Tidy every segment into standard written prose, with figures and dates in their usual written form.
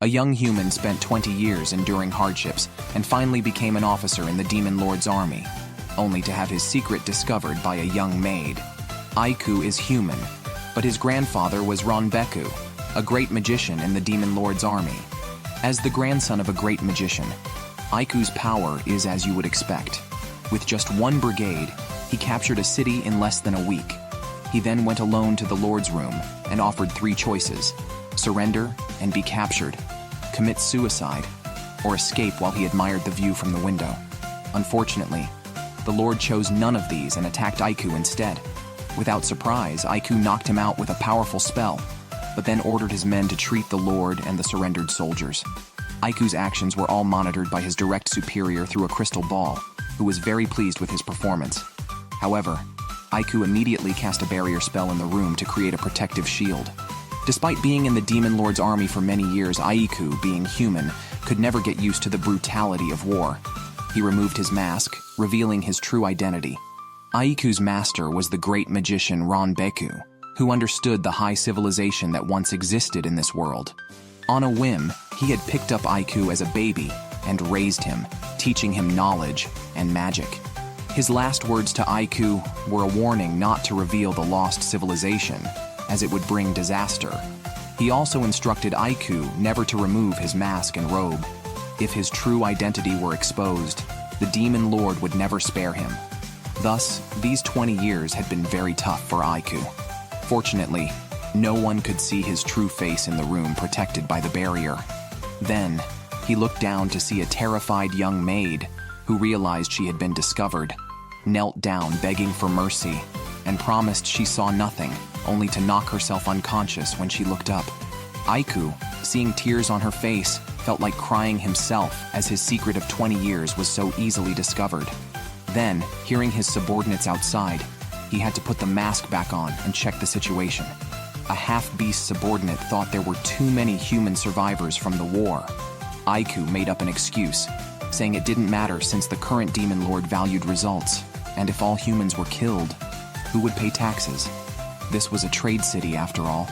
A young human spent 20 years enduring hardships and finally became an officer in the Demon Lord's army, only to have his secret discovered by a young maid. Aiku is human, but his grandfather was Ranbeku, a great magician in the Demon Lord's army. As the grandson of a great magician, Aiku's power is as you would expect. With just one brigade, he captured a city in less than a week. He then went alone to the Lord's room and offered 3 choices: surrender and be captured, commit suicide, or escape while he admired the view from the window. Unfortunately, the Lord chose none of these and attacked Aiku instead. Without surprise, Aiku knocked him out with a powerful spell, but then ordered his men to treat the Lord and the surrendered soldiers. Aiku's actions were all monitored by his direct superior through a crystal ball, who was very pleased with his performance. However, Aiku immediately cast a barrier spell in the room to create a protective shield. Despite being in the Demon Lord's army for many years, Aiku, being human, could never get used to the brutality of war. He removed his mask, revealing his true identity. Aiku's master was the great magician Ranbeku, who understood the high civilization that once existed in this world. On a whim, he had picked up Aiku as a baby and raised him, teaching him knowledge and magic. His last words to Aiku were a warning not to reveal the lost civilization, as it would bring disaster. He also instructed Aiku never to remove his mask and robe. If his true identity were exposed, the Demon Lord would never spare him. Thus, these 20 years had been very tough for Aiku. Fortunately, no one could see his true face in the room protected by the barrier. Then, he looked down to see a terrified young maid who realized she had been discovered, knelt down begging for mercy, and promised she saw nothing, only to knock herself unconscious when she looked up. Aiku, seeing tears on her face, felt like crying himself as his secret of 20 years was so easily discovered. Then, hearing his subordinates outside, he had to put the mask back on and check the situation. A half-beast subordinate thought there were too many human survivors from the war. Aiku made up an excuse, saying it didn't matter since the current Demon Lord valued results, and if all humans were killed, who would pay taxes? This was a trade city after all.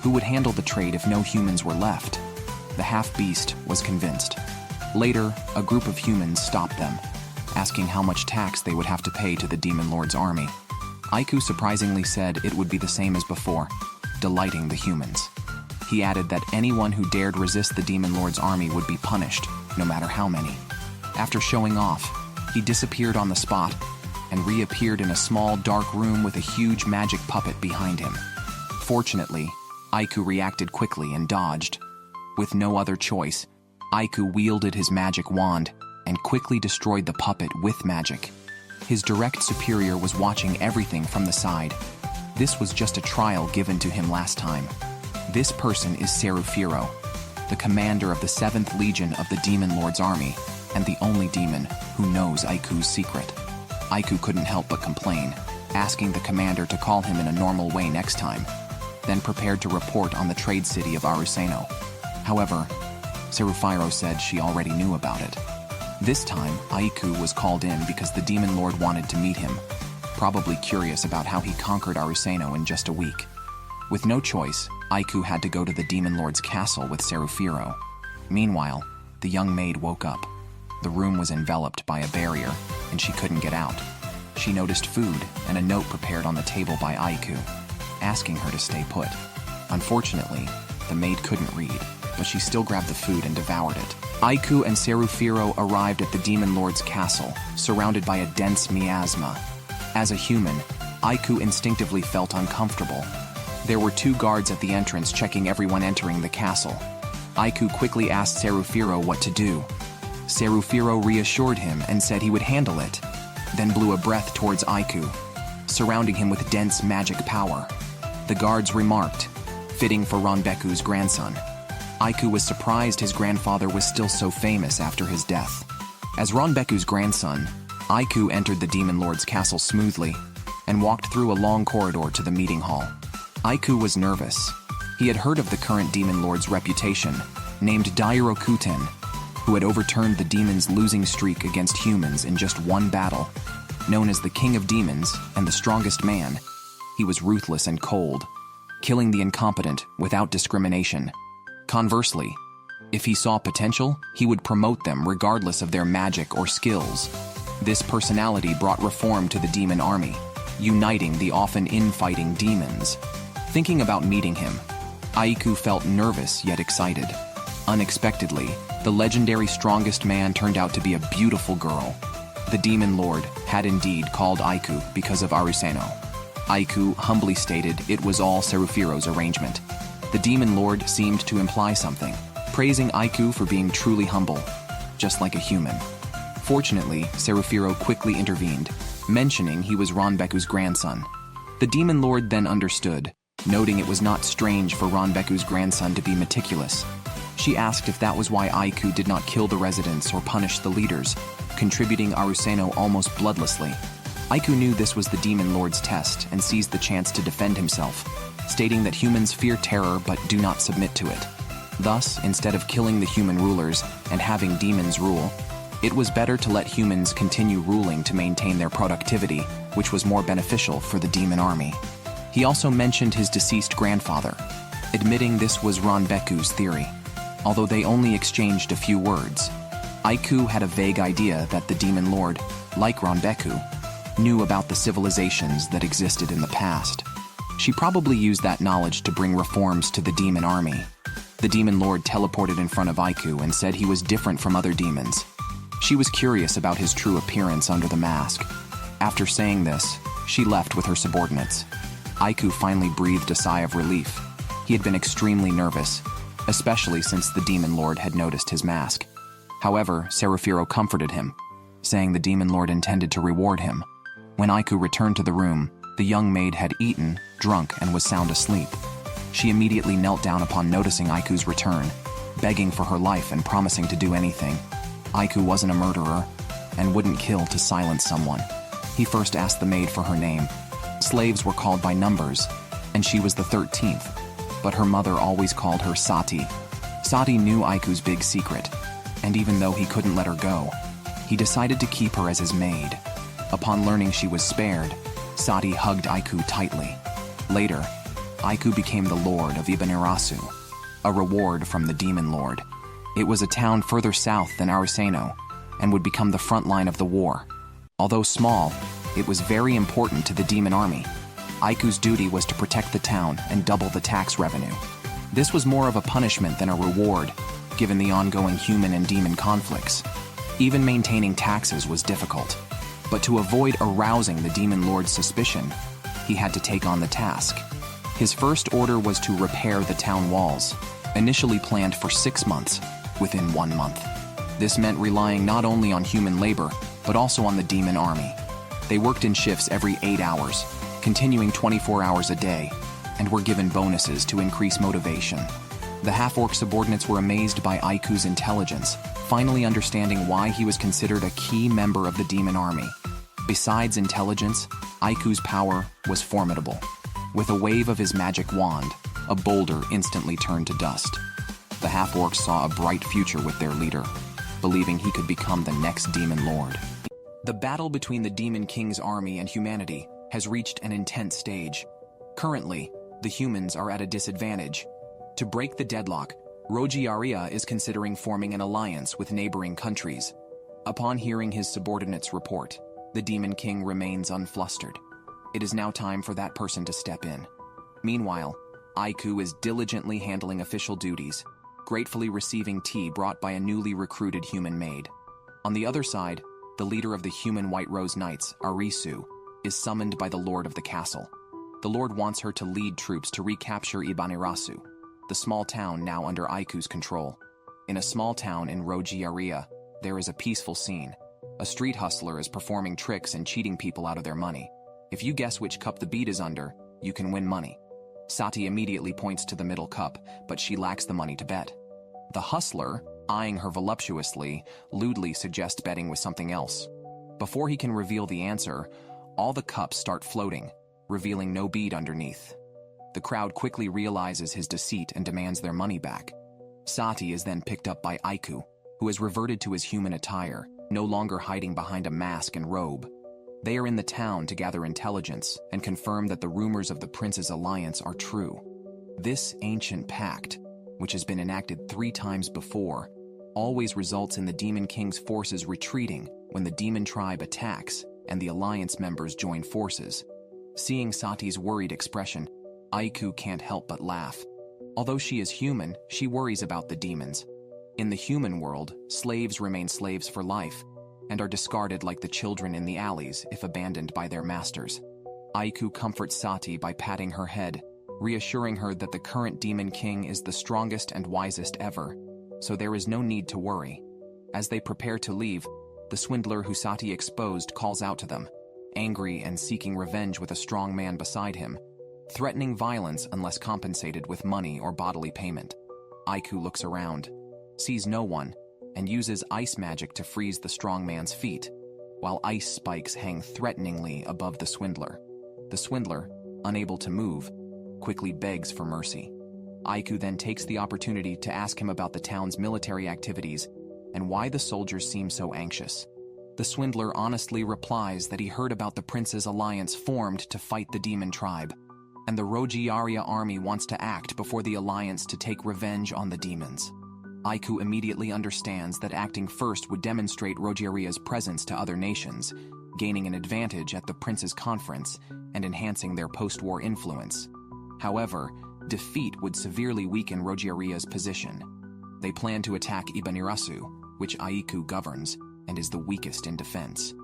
Who would handle the trade if no humans were left? The half-beast was convinced. Later, a group of humans stopped them, asking how much tax they would have to pay to the Demon Lord's army. Aiku surprisingly said it would be the same as before, delighting the humans. He added that anyone who dared resist the Demon Lord's army would be punished, no matter how many. After showing off, he disappeared on the spot and reappeared in a small, dark room with a huge magic puppet behind him. Fortunately, Aiku reacted quickly and dodged. With no other choice, Aiku wielded his magic wand and quickly destroyed the puppet with magic. His direct superior was watching everything from the side. This was just a trial given to him last time. This person is Serufiro, the commander of the 7th Legion of the Demon Lord's army, and the only demon who knows Aiku's secret. Aiku couldn't help but complain, asking the commander to call him in a normal way next time, then prepared to report on the trade city of Aruseno. However, Serufiro said she already knew about it. This time, Aiku was called in because the Demon Lord wanted to meet him, probably curious about how he conquered Aruseno in just a week. With no choice, Aiku had to go to the Demon Lord's castle with Serufiro. Meanwhile, the young maid woke up. The room was enveloped by a barrier, and she couldn't get out. She noticed food and a note prepared on the table by Aiku, asking her to stay put. Unfortunately, the maid couldn't read, but she still grabbed the food and devoured it. Aiku and Serufiro arrived at the Demon Lord's castle, surrounded by a dense miasma. As a human, Aiku instinctively felt uncomfortable. There were 2 guards at the entrance checking everyone entering the castle. Aiku quickly asked Serufiro what to do. Serufiro reassured him and said he would handle it, then blew a breath towards Aiku, surrounding him with dense magic power. The guards remarked, fitting for Ranbeku's grandson. Aiku was surprised his grandfather was still so famous after his death. As Ranbeku's grandson, Aiku entered the Demon Lord's castle smoothly and walked through a long corridor to the meeting hall. Aiku was nervous. He had heard of the current Demon Lord's reputation, named Dairo Kuten, who had overturned the demons' losing streak against humans in just one battle. Known as the King of Demons and the strongest man, he was ruthless and cold, killing the incompetent without discrimination. Conversely, If he saw potential, he would promote them regardless of their magic or skills. This personality brought reform to the demon army, uniting the often infighting demons. Thinking about meeting him, Aiku felt nervous yet excited. Unexpectedly, the legendary strongest man turned out to be a beautiful girl. The demon lord had indeed called Aiku because of Aruseno. Aiku humbly stated it was all Serufiro's arrangement. The demon lord seemed to imply something, praising Aiku for being truly humble, just like a human. Fortunately, Serufiro quickly intervened, mentioning he was Ranbeku's grandson. The demon lord then understood, noting it was not strange for Ranbeku's grandson to be meticulous. She asked if that was why Aiku did not kill the residents or punish the leaders, contributing Aruseno almost bloodlessly. Aiku knew this was the demon lord's test and seized the chance to defend himself, stating that humans fear terror but do not submit to it. Thus, instead of killing the human rulers and having demons rule, it was better to let humans continue ruling to maintain their productivity, which was more beneficial for the demon army. He also mentioned his deceased grandfather, admitting this was Ranbeku's theory. Although they only exchanged a few words, Aiku had a vague idea that the demon lord, like Ranbeku, knew about the civilizations that existed in the past. She probably used that knowledge to bring reforms to the demon army. The demon lord teleported in front of Aiku and said he was different from other demons. She was curious about his true appearance under the mask. After saying this, she left with her subordinates. Aiku finally breathed a sigh of relief. He had been extremely nervous, especially since the demon lord had noticed his mask. However, Serufiro comforted him, saying the demon lord intended to reward him. When Aiku returned to the room, the young maid had eaten, drunk, and was sound asleep. She immediately knelt down upon noticing Aiku's return, begging for her life and promising to do anything. Aiku wasn't a murderer and wouldn't kill to silence someone. He first asked the maid for her name. Slaves were called by numbers, and she was the 13th, but her mother always called her Sati. Sati knew Aiku's big secret, and even though he couldn't let her go, he decided to keep her as his maid. Upon learning she was spared, Sati hugged Aiku tightly. Later, Aiku became the lord of Ibanirasu, a reward from the demon lord. It was a town further south than Aruseno, and would become the front line of the war. Although small, it was very important to the demon army. Aiku's duty was to protect the town and double the tax revenue. This was more of a punishment than a reward, given the ongoing human and demon conflicts. Even maintaining taxes was difficult. But to avoid arousing the demon lord's suspicion, he had to take on the task. His first order was to repair the town walls, initially planned for 6 months, within 1 month. This meant relying not only on human labor, but also on the demon army. They worked in shifts every 8 hours, continuing 24 hours a day, and were given bonuses to increase motivation. The half-orc subordinates were amazed by Aiku's intelligence, finally understanding why he was considered a key member of the demon army. Besides intelligence, Aiku's power was formidable. With a wave of his magic wand, a boulder instantly turned to dust. The half-orcs saw a bright future with their leader, believing he could become the next demon lord. The battle between the Demon King's army and humanity has reached an intense stage. Currently, the humans are at a disadvantage. To break the deadlock, Rogiaria is considering forming an alliance with neighboring countries. Upon hearing his subordinates' report, the Demon King remains unflustered. It is now time for that person to step in. Meanwhile, Aiku is diligently handling official duties, gratefully receiving tea brought by a newly recruited human maid. On the other side, the leader of the human White Rose Knights, Arisu, is summoned by the lord of the castle. The lord wants her to lead troops to recapture Ibanirasu, the small town now under Aiku's control. In a small town in Rogiaria, there is a peaceful scene. A street hustler is performing tricks and cheating people out of their money. If you guess which cup the bead is under, you can win money. Sati immediately points to the middle cup, but she lacks the money to bet. The hustler, eyeing her voluptuously, lewdly suggests betting with something else. Before he can reveal the answer, all the cups start floating, revealing no bead underneath. The crowd quickly realizes his deceit and demands their money back. Sati is then picked up by Aiku, who has reverted to his human attire, no longer hiding behind a mask and robe. They are in the town to gather intelligence and confirm that the rumors of the prince's alliance are true. This ancient pact, which has been enacted 3 times before, always results in the Demon King's forces retreating when the demon tribe attacks and the alliance members join forces. Seeing Sati's worried expression, Aiku can't help but laugh. Although she is human, she worries about the demons. In the human world, slaves remain slaves for life and are discarded like the children in the alleys if abandoned by their masters. Aiku comforts Sati by patting her head, reassuring her that the current Demon King is the strongest and wisest ever, so there is no need to worry. As they prepare to leave, the swindler who Sati exposed calls out to them, angry and seeking revenge with a strong man beside him, threatening violence unless compensated with money or bodily payment. Aiku looks around, sees no one, and uses ice magic to freeze the strong man's feet, while ice spikes hang threateningly above the swindler. The swindler, unable to move, quickly begs for mercy. Aiku then takes the opportunity to ask him about the town's military activities and why the soldiers seem so anxious. The swindler honestly replies that he heard about the prince's alliance formed to fight the demon tribe, and the Rogiaria army wants to act before the alliance to take revenge on the demons. Aiku immediately understands that acting first would demonstrate Rogiaria's presence to other nations, gaining an advantage at the prince's conference and enhancing their post-war influence. However, defeat would severely weaken Rogiaria's position. They plan to attack Ibanirasu, which Aiku governs, and is the weakest in defense.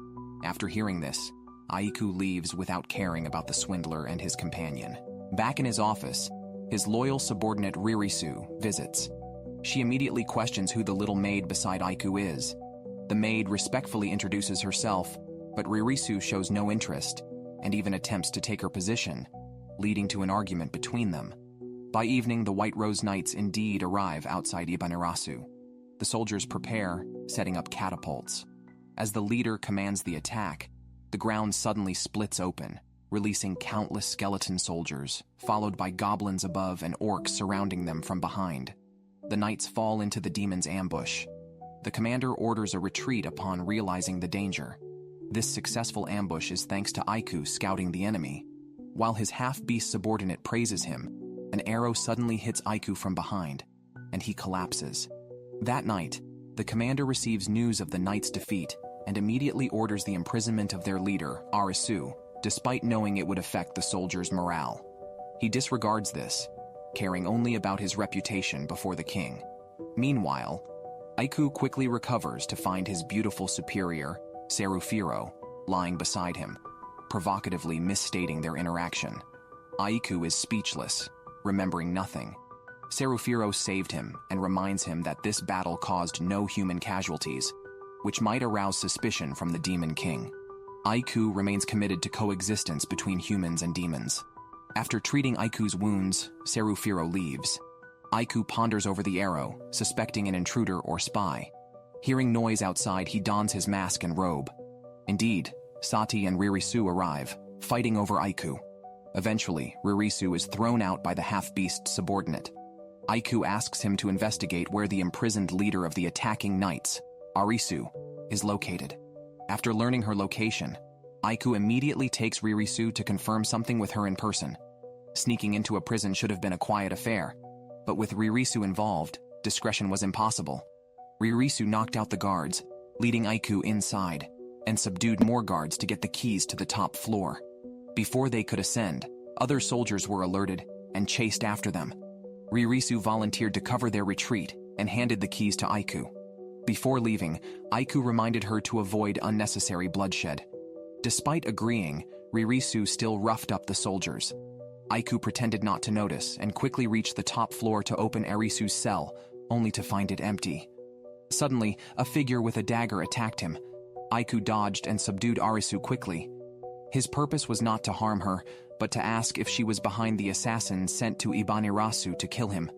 After hearing this, Aiku leaves without caring about the swindler and his companion. Back in his office, his loyal subordinate Ririsu visits. She immediately questions who the little maid beside Aiku is. The maid respectfully introduces herself, but Ririsu shows no interest, and even attempts to take her position, leading to an argument between them. By evening, the White Rose Knights indeed arrive outside Ibanirasu. The soldiers prepare, setting up catapults. As the leader commands the attack, the ground suddenly splits open, releasing countless skeleton soldiers, followed by goblins above and orcs surrounding them from behind. The knights fall into the demon's ambush. The commander orders a retreat upon realizing the danger. This successful ambush is thanks to Aiku scouting the enemy. While his half-beast subordinate praises him, an arrow suddenly hits Aiku from behind, and he collapses. That night, the commander receives news of the knights' defeat and immediately orders the imprisonment of their leader, Arisu, despite knowing it would affect the soldiers' morale. He disregards this, caring only about his reputation before the king. Meanwhile, Aiku quickly recovers to find his beautiful superior, Serufiro, lying beside him, provocatively misstating their interaction. Aiku is speechless, remembering nothing. Serufiro saved him and reminds him that this battle caused no human casualties, which might arouse suspicion from the Demon King. Aiku remains committed to coexistence between humans and demons. After treating Aiku's wounds, Serufiro leaves. Aiku ponders over the arrow, suspecting an intruder or spy. Hearing noise outside, he dons his mask and robe. Indeed, Sati and Ririsu arrive, fighting over Aiku. Eventually, Ririsu is thrown out by the half-beast subordinate. Aiku asks him to investigate where the imprisoned leader of the attacking knights, Arisu, is located. After learning her location, Aiku immediately takes Ririsu to confirm something with her in person. Sneaking into a prison should have been a quiet affair, but with Ririsu involved, discretion was impossible. Ririsu knocked out the guards, leading Aiku inside, and subdued more guards to get the keys to the top floor. Before they could ascend, other soldiers were alerted and chased after them. Ririsu volunteered to cover their retreat and handed the keys to Aiku. Before leaving, Aiku reminded her to avoid unnecessary bloodshed. Despite agreeing, Ririsu still roughed up the soldiers. Aiku pretended not to notice and quickly reached the top floor to open Arisu's cell, only to find it empty. Suddenly, a figure with a dagger attacked him. Aiku dodged and subdued Arisu quickly. His purpose was not to harm her, but to ask if she was behind the assassin sent to Ibanirasu to kill him.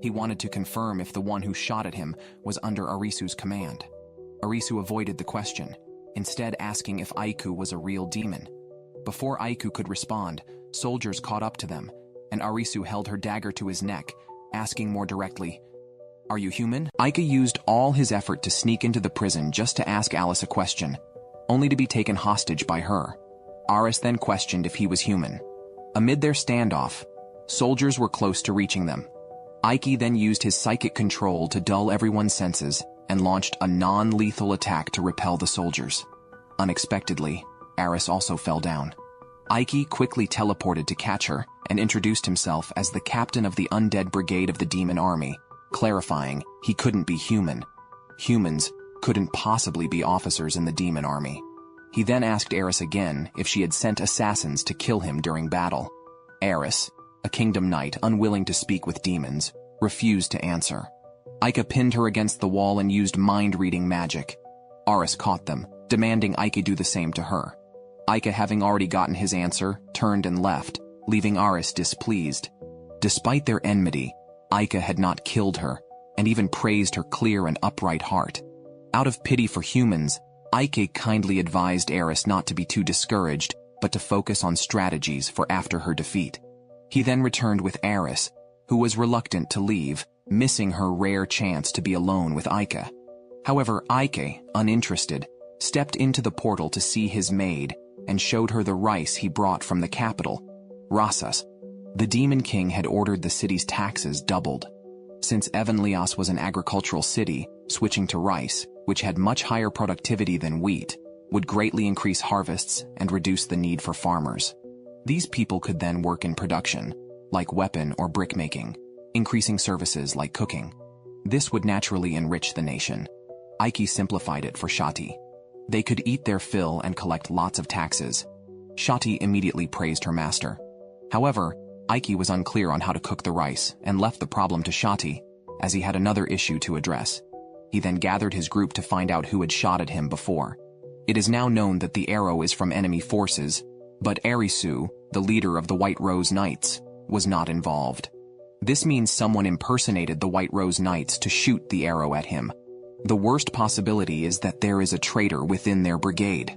He wanted to confirm if the one who shot at him was under Arisu's command. Arisu avoided the question, instead asking if Aiku was a real demon. Before Aiku could respond, soldiers caught up to them, and Arisu held her dagger to his neck, asking more directly, "Are you human?" Aiku used all his effort to sneak into the prison just to ask Alice a question, only to be taken hostage by her. Aris then questioned if he was human. Amid their standoff, soldiers were close to reaching them. Ike then used his psychic control to dull everyone's senses and launched a non-lethal attack to repel the soldiers. Unexpectedly, Aris also fell down. Ike quickly teleported to catch her and introduced himself as the captain of the undead brigade of the demon army, clarifying he couldn't be human. Humans couldn't possibly be officers in the demon army. He then asked Aris again if she had sent assassins to kill him during battle. Aris, a kingdom knight unwilling to speak with demons, refused to answer. Ike pinned her against the wall and used mind-reading magic. Aris caught them, demanding Ike do the same to her. Ike, having already gotten his answer, turned and left, leaving Aris displeased. Despite their enmity, Ike had not killed her, and even praised her clear and upright heart. Out of pity for humans, Ike kindly advised Aris not to be too discouraged, but to focus on strategies for after her defeat. He then returned with Aris, who was reluctant to leave, missing her rare chance to be alone with Ike. However, Ike, uninterested, stepped into the portal to see his maid and showed her the rice he brought from the capital, Rasas. The Demon King had ordered the city's taxes doubled. Since Evanlios was an agricultural city, switching to rice, which had much higher productivity than wheat, would greatly increase harvests and reduce the need for farmers. These people could then work in production, like weapon or brick making, increasing services like cooking. This would naturally enrich the nation. Ike simplified it for Shati. They could eat their fill and collect lots of taxes. Shati immediately praised her master. However, Ike was unclear on how to cook the rice and left the problem to Shati, as he had another issue to address. He then gathered his group to find out who had shot at him before. It is now known that the arrow is from enemy forces, but Arisu, the leader of the White Rose Knights, was not involved. This means someone impersonated the White Rose Knights to shoot the arrow at him. The worst possibility is that there is a traitor within their brigade.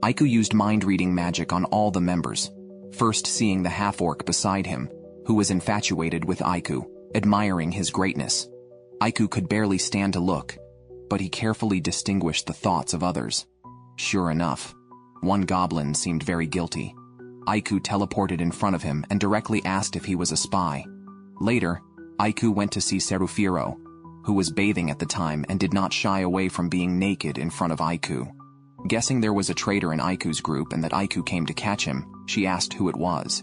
Ike used mind-reading magic on all the members, first seeing the half-orc beside him, who was infatuated with Ike, admiring his greatness. Ike could barely stand to look, but he carefully distinguished the thoughts of others. Sure enough, one goblin seemed very guilty. Ike teleported in front of him and directly asked if he was a spy. Later, Ike went to see Serufiro, who was bathing at the time and did not shy away from being naked in front of Ike. Guessing there was a traitor in Ike's group and that Ike came to catch him, she asked who it was.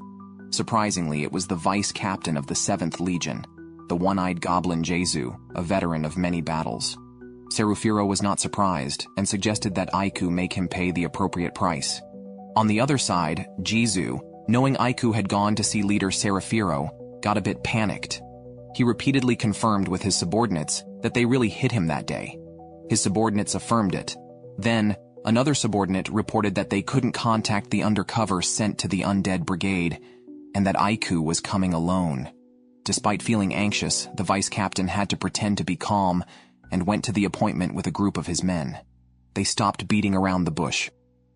Surprisingly, it was the vice captain of the 7th Legion, the one-eyed goblin Jesu, a veteran of many battles. Serufiro was not surprised and suggested that Ike make him pay the appropriate price. On the other side, Jesu, knowing Ike had gone to see leader Serufiro, got a bit panicked. He repeatedly confirmed with his subordinates that they really hit him that day. His subordinates affirmed it. Then, another subordinate reported that they couldn't contact the undercover sent to the undead brigade, and that Ike was coming alone. Despite feeling anxious, the vice captain had to pretend to be calm and went to the appointment with a group of his men. They stopped beating around the bush,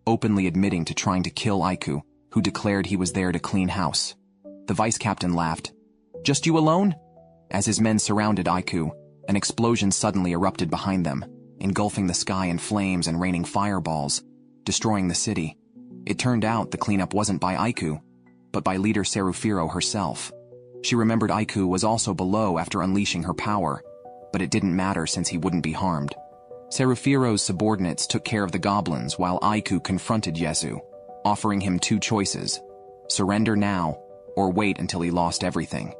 openly admitting to trying to kill Ike, who declared he was there to clean house. The vice captain laughed. "Just you alone?" As his men surrounded Ike, an explosion suddenly erupted behind them, engulfing the sky in flames and raining fireballs, destroying the city. It turned out the cleanup wasn't by Ike, but by leader Serufiro herself. She remembered Ike was also below after unleashing her power, but it didn't matter since he wouldn't be harmed. Serufiro's subordinates took care of the goblins while Ike confronted Jesu, offering him two choices: surrender now, or wait until he lost everything.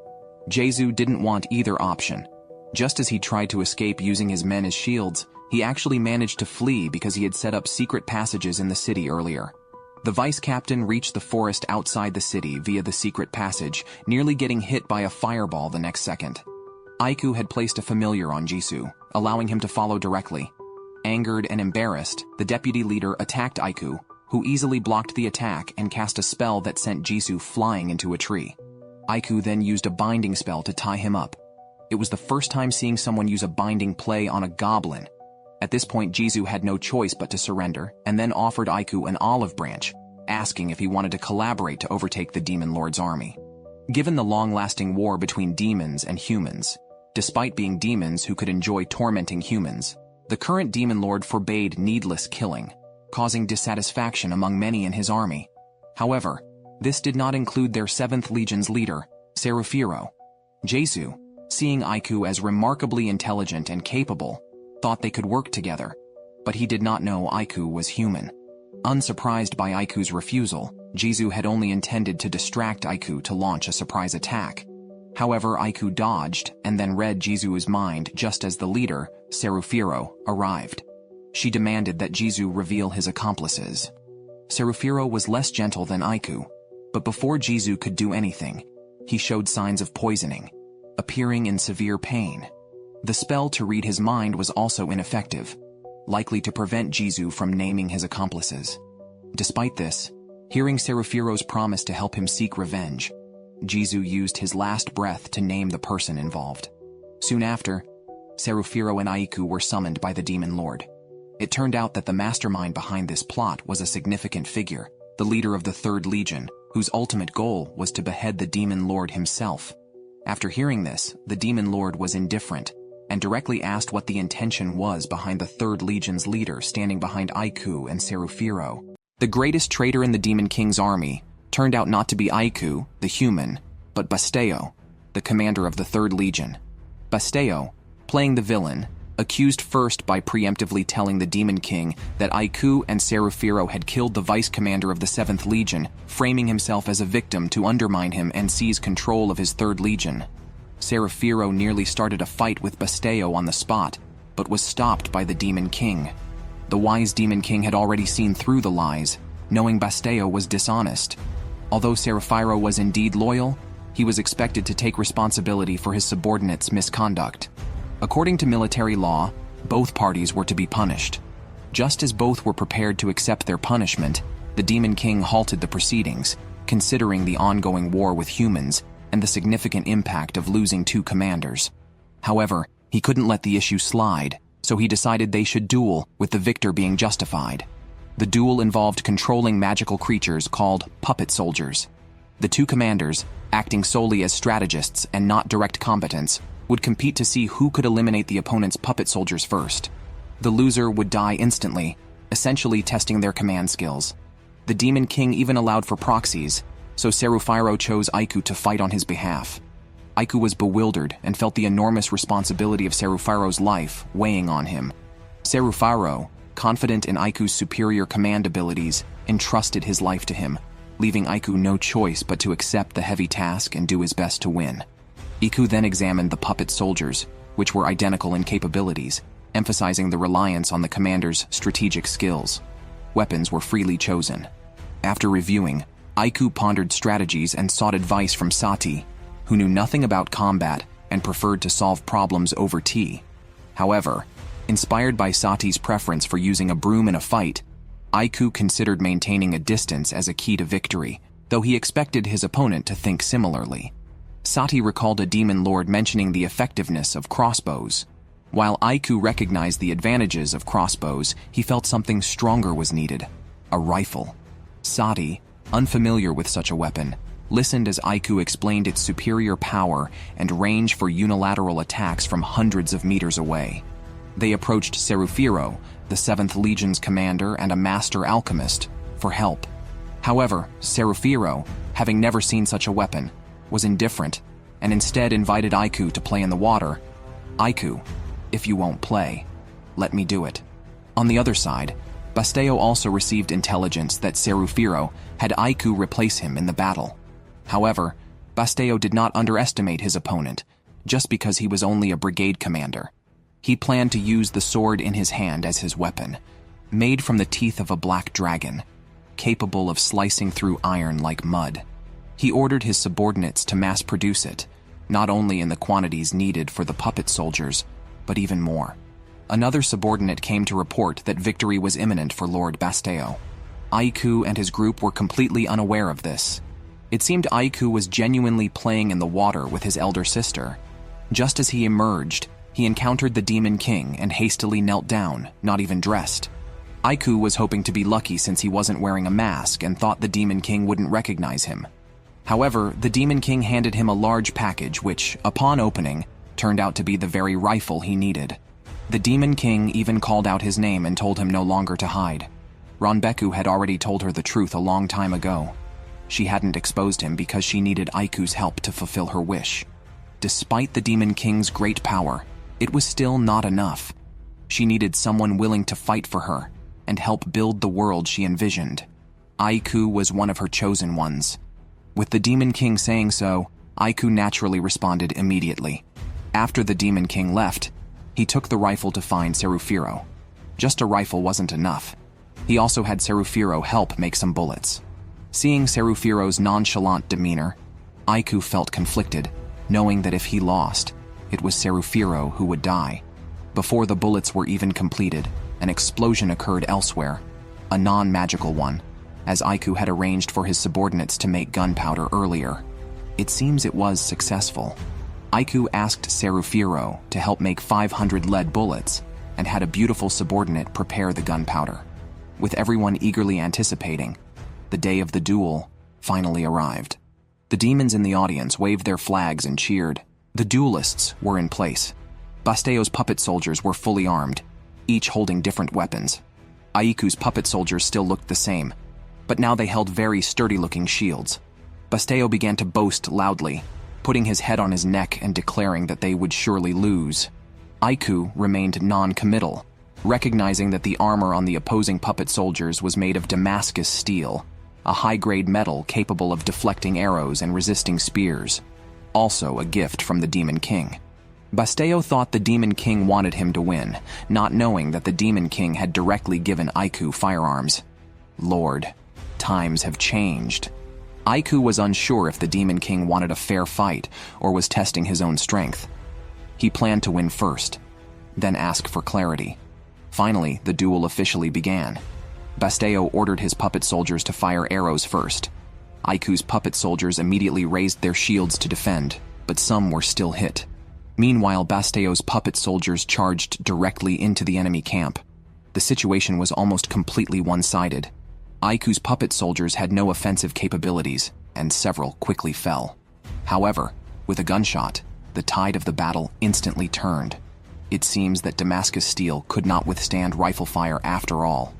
Jesu didn't want either option. Just as he tried to escape using his men as shields, he actually managed to flee because he had set up secret passages in the city earlier. The vice captain reached the forest outside the city via the secret passage, nearly getting hit by a fireball the next second. Ike had placed a familiar on Jesu, allowing him to follow directly. Angered and embarrassed, the deputy leader attacked Ike, who easily blocked the attack and cast a spell that sent Jesu flying into a tree. Ike then used a binding spell to tie him up. It was the first time seeing someone use a binding play on a goblin. At this point, Jesu had no choice but to surrender, and then offered Ike an olive branch, asking if he wanted to collaborate to overtake the Demon Lord's army. Given the long-lasting war between demons and humans, despite being demons who could enjoy tormenting humans, the current Demon Lord forbade needless killing, causing dissatisfaction among many in his army. However, this did not include their 7th Legion's leader, Serufiro. Jesu, seeing Aiku as remarkably intelligent and capable, thought they could work together, but he did not know Aiku was human. Unsurprised by Aiku's refusal, Jizu had only intended to distract Aiku to launch a surprise attack. However, Aiku dodged and then read Jizu's mind just as the leader, Serufiro, arrived. She demanded that Jizu reveal his accomplices. Serufiro was less gentle than Aiku, but before Jizu could do anything, he showed signs of poisoning, appearing in severe pain. The spell to read his mind was also ineffective, likely to prevent Jizu from naming his accomplices. Despite this, hearing Serufiro's promise to help him seek revenge, Jizu used his last breath to name the person involved. Soon after, Serufiro and Aiku were summoned by the Demon Lord. It turned out that the mastermind behind this plot was a significant figure, the leader of the Third Legion, whose ultimate goal was to behead the Demon Lord himself. After hearing this, the Demon Lord was indifferent, and directly asked what the intention was behind the Third Legion's leader standing behind Aiku and Serufiro. The greatest traitor in the Demon King's army turned out not to be Aiku, the human, but Basteo, the commander of the Third Legion. Basteo, playing the villain, accused first by preemptively telling the Demon King that Aiku and Serufiro had killed the vice commander of the 7th Legion, framing himself as a victim to undermine him and seize control of his 3rd Legion. Serufiro nearly started a fight with Basteo on the spot, but was stopped by the Demon King. The wise Demon King had already seen through the lies, knowing Basteo was dishonest. Although Serufiro was indeed loyal, he was expected to take responsibility for his subordinates' misconduct. According to military law, both parties were to be punished. Just as both were prepared to accept their punishment, the Demon King halted the proceedings, considering the ongoing war with humans and the significant impact of losing 2 commanders. However, he couldn't let the issue slide, so he decided they should duel, with the victor being justified. The duel involved controlling magical creatures called puppet soldiers. The 2 commanders, acting solely as strategists and not direct combatants, would compete to see who could eliminate the opponent's puppet soldiers first. The loser would die instantly, essentially testing their command skills. The Demon King even allowed for proxies, so Serufiro chose Aiku to fight on his behalf. Aiku was bewildered and felt the enormous responsibility of Serufiro's life weighing on him. Serufiro, confident in Aiku's superior command abilities, entrusted his life to him, leaving Aiku no choice but to accept the heavy task and do his best to win. Aiku then examined the puppet soldiers, which were identical in capabilities, emphasizing the reliance on the commander's strategic skills. Weapons were freely chosen. After reviewing, Aiku pondered strategies and sought advice from Sati, who knew nothing about combat and preferred to solve problems over tea. However, inspired by Sati's preference for using a broom in a fight, Aiku considered maintaining a distance as a key to victory, though he expected his opponent to think similarly. Sati recalled a Demon Lord mentioning the effectiveness of crossbows. While Aiku recognized the advantages of crossbows, he felt something stronger was needed: a rifle. Sati, unfamiliar with such a weapon, listened as Aiku explained its superior power and range for unilateral attacks from hundreds of meters away. They approached Serufiro, the 7th Legion's commander and a master alchemist, for help. However, Serufiro, having never seen such a weapon, was indifferent and instead invited Aiku to play in the water. "Aiku, if you won't play, let me do it." On the other side, Basteo also received intelligence that Serufiro had Aiku replace him in the battle. However, Basteo did not underestimate his opponent, just because he was only a brigade commander. He planned to use the sword in his hand as his weapon, made from the teeth of a black dragon, capable of slicing through iron like mud. He ordered his subordinates to mass-produce it, not only in the quantities needed for the puppet soldiers, but even more. Another subordinate came to report that victory was imminent for Lord Basteo. Aiku and his group were completely unaware of this. It seemed Aiku was genuinely playing in the water with his elder sister. Just as he emerged, he encountered the Demon King and hastily knelt down, not even dressed. Aiku was hoping to be lucky since he wasn't wearing a mask and thought the Demon King wouldn't recognize him. However, the Demon King handed him a large package which, upon opening, turned out to be the very rifle he needed. The Demon King even called out his name and told him no longer to hide. Ranbeku had already told her the truth a long time ago. She hadn't exposed him because she needed Aiku's help to fulfill her wish. Despite the Demon King's great power, it was still not enough. She needed someone willing to fight for her and help build the world she envisioned. Aiku was one of her chosen ones. With the Demon King saying so, Aiku naturally responded immediately. After the Demon King left, he took the rifle to find Serufiro. Just a rifle wasn't enough. He also had Serufiro help make some bullets. Seeing Serufiro's nonchalant demeanor, Aiku felt conflicted, knowing that if he lost, it was Serufiro who would die. Before the bullets were even completed, an explosion occurred elsewhere, a non-magical one, as Aiku had arranged for his subordinates to make gunpowder earlier. It seems it was successful. Aiku asked Serufiro to help make 500 lead bullets and had a beautiful subordinate prepare the gunpowder. With everyone eagerly anticipating, the day of the duel finally arrived. The demons in the audience waved their flags and cheered. The duelists were in place. Basteo's puppet soldiers were fully armed, each holding different weapons. Aiku's puppet soldiers still looked the same, but now they held very sturdy-looking shields. Basteo began to boast loudly, putting his head on his neck and declaring that they would surely lose. Aiku remained non-committal, recognizing that the armor on the opposing puppet soldiers was made of Damascus steel, a high-grade metal capable of deflecting arrows and resisting spears, also a gift from the Demon King. Basteo thought the Demon King wanted him to win, not knowing that the Demon King had directly given Aiku firearms. Lord, times have changed. Aiku was unsure if the Demon King wanted a fair fight or was testing his own strength. He planned to win first, then ask for clarity. Finally, the duel officially began. Basteo ordered his puppet soldiers to fire arrows first. Aiku's puppet soldiers immediately raised their shields to defend, but some were still hit. Meanwhile, Basteo's puppet soldiers charged directly into the enemy camp. The situation was almost completely one-sided. Aiku's puppet soldiers had no offensive capabilities, and several quickly fell. However, with a gunshot, the tide of the battle instantly turned. It seems that Damascus steel could not withstand rifle fire after all.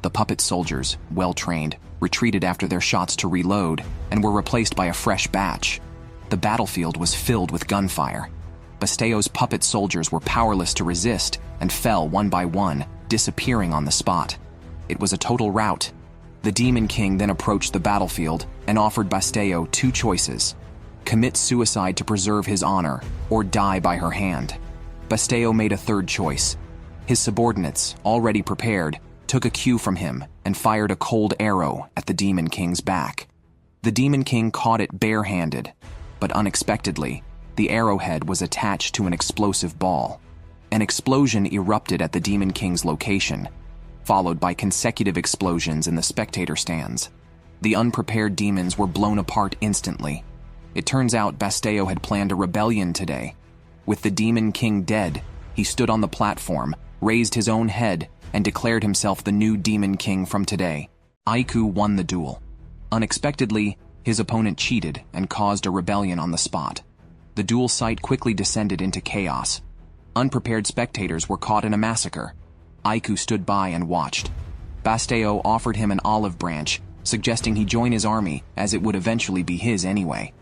The puppet soldiers, well-trained, retreated after their shots to reload and were replaced by a fresh batch. The battlefield was filled with gunfire. Basteo's puppet soldiers were powerless to resist and fell one by one, disappearing on the spot. It was a total rout. The Demon King then approached the battlefield and offered Basteo two choices: commit suicide to preserve his honor, or die by her hand. Basteo made a third choice. His subordinates, already prepared, took a cue from him and fired a cold arrow at the Demon King's back. The Demon King caught it barehanded, but unexpectedly, the arrowhead was attached to an explosive ball. An explosion erupted at the Demon King's location, followed by consecutive explosions in the spectator stands. The unprepared demons were blown apart instantly. It turns out Basteo had planned a rebellion today. With the Demon King dead, he stood on the platform, raised his own head, and declared himself the new Demon King from today. Aiku won the duel. Unexpectedly, his opponent cheated and caused a rebellion on the spot. The duel site quickly descended into chaos. Unprepared spectators were caught in a massacre. Aiku stood by and watched. Basteo offered him an olive branch, suggesting he join his army, as it would eventually be his anyway.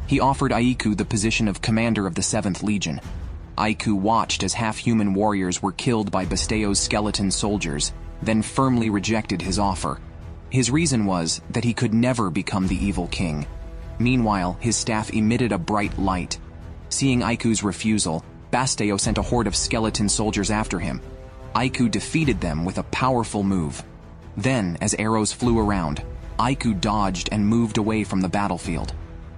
He offered Aiku the position of commander of the 7th Legion. Aiku watched as half-human warriors were killed by Basteo's skeleton soldiers, then firmly rejected his offer. His reason was that he could never become the evil king. Meanwhile, his staff emitted a bright light. Seeing Aiku's refusal, Basteo sent a horde of skeleton soldiers after him. Aiku defeated them with a powerful move. Then, as arrows flew around, Aiku dodged and moved away from the battlefield.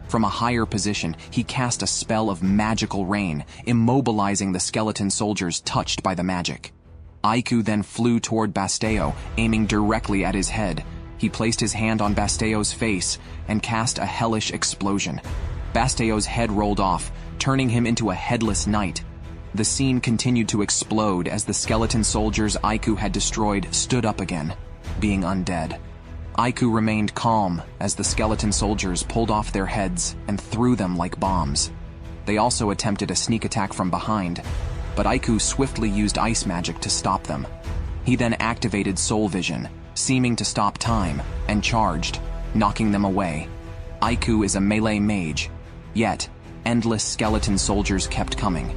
From a higher position, he cast a spell of magical rain, immobilizing the skeleton soldiers touched by the magic. Aiku then flew toward Basteo, aiming directly at his head. He placed his hand on Basteo's face and cast a hellish explosion. Basteo's head rolled off, turning him into a headless knight. The scene continued to explode as the skeleton soldiers Aiku had destroyed stood up again, being undead. Aiku remained calm as the skeleton soldiers pulled off their heads and threw them like bombs. They also attempted a sneak attack from behind, but Aiku swiftly used ice magic to stop them. He then activated Soul Vision, seeming to stop time, and charged, knocking them away. Aiku is a melee mage, yet Endless skeleton soldiers kept coming.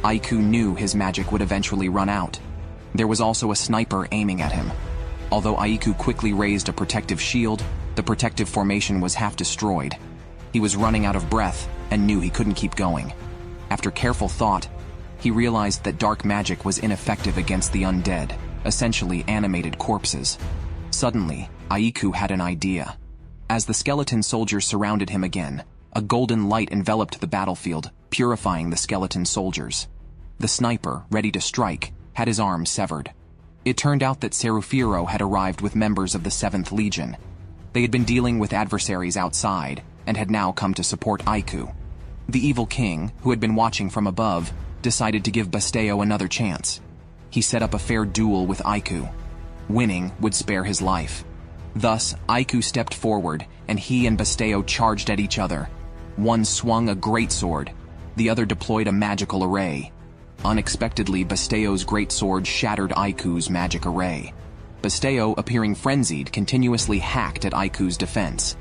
Aiku knew his magic would eventually run out. There was also a sniper aiming at him. Although Aiku quickly raised a protective shield, the protective formation was half destroyed. He was running out of breath and knew he couldn't keep going. After careful thought, he realized that dark magic was ineffective against the undead, essentially animated corpses. Suddenly, Aiku had an idea. As the skeleton soldiers surrounded him again, a golden light enveloped the battlefield, purifying the skeleton soldiers. The sniper, ready to strike, had his arm severed. It turned out that Serufiro had arrived with members of the 7th Legion. They had been dealing with adversaries outside and had now come to support Aiku. The evil king, who had been watching from above, decided to give Basteo another chance. He set up a fair duel with Aiku. Winning would spare his life. Thus, Aiku stepped forward, and he and Basteo charged at each other. One swung a greatsword, the other deployed a magical array. Unexpectedly, Basteo's greatsword shattered Aiku's magic array. Basteo, appearing frenzied, continuously hacked at Aiku's defense.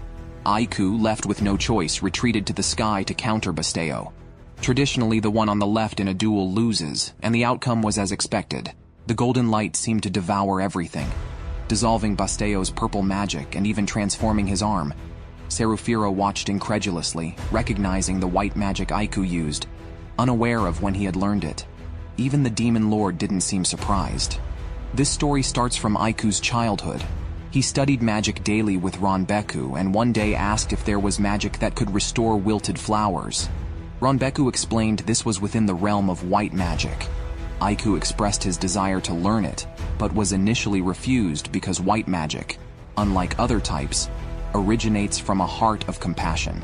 Aiku, left with no choice, retreated to the sky to counter Basteo. Traditionally, the one on the left in a duel loses, and the outcome was as expected. The golden light seemed to devour everything, dissolving Basteo's purple magic and even transforming his arm. Serufiro watched incredulously, recognizing the white magic Aiku used, unaware of when he had learned it. Even the Demon Lord didn't seem surprised. This story starts from Aiku's childhood. He studied magic daily with Ronbeku and one day asked if there was magic that could restore wilted flowers. Ronbeku explained this was within the realm of white magic. Aiku expressed his desire to learn it, but was initially refused because white magic, unlike other types, originates from a heart of compassion,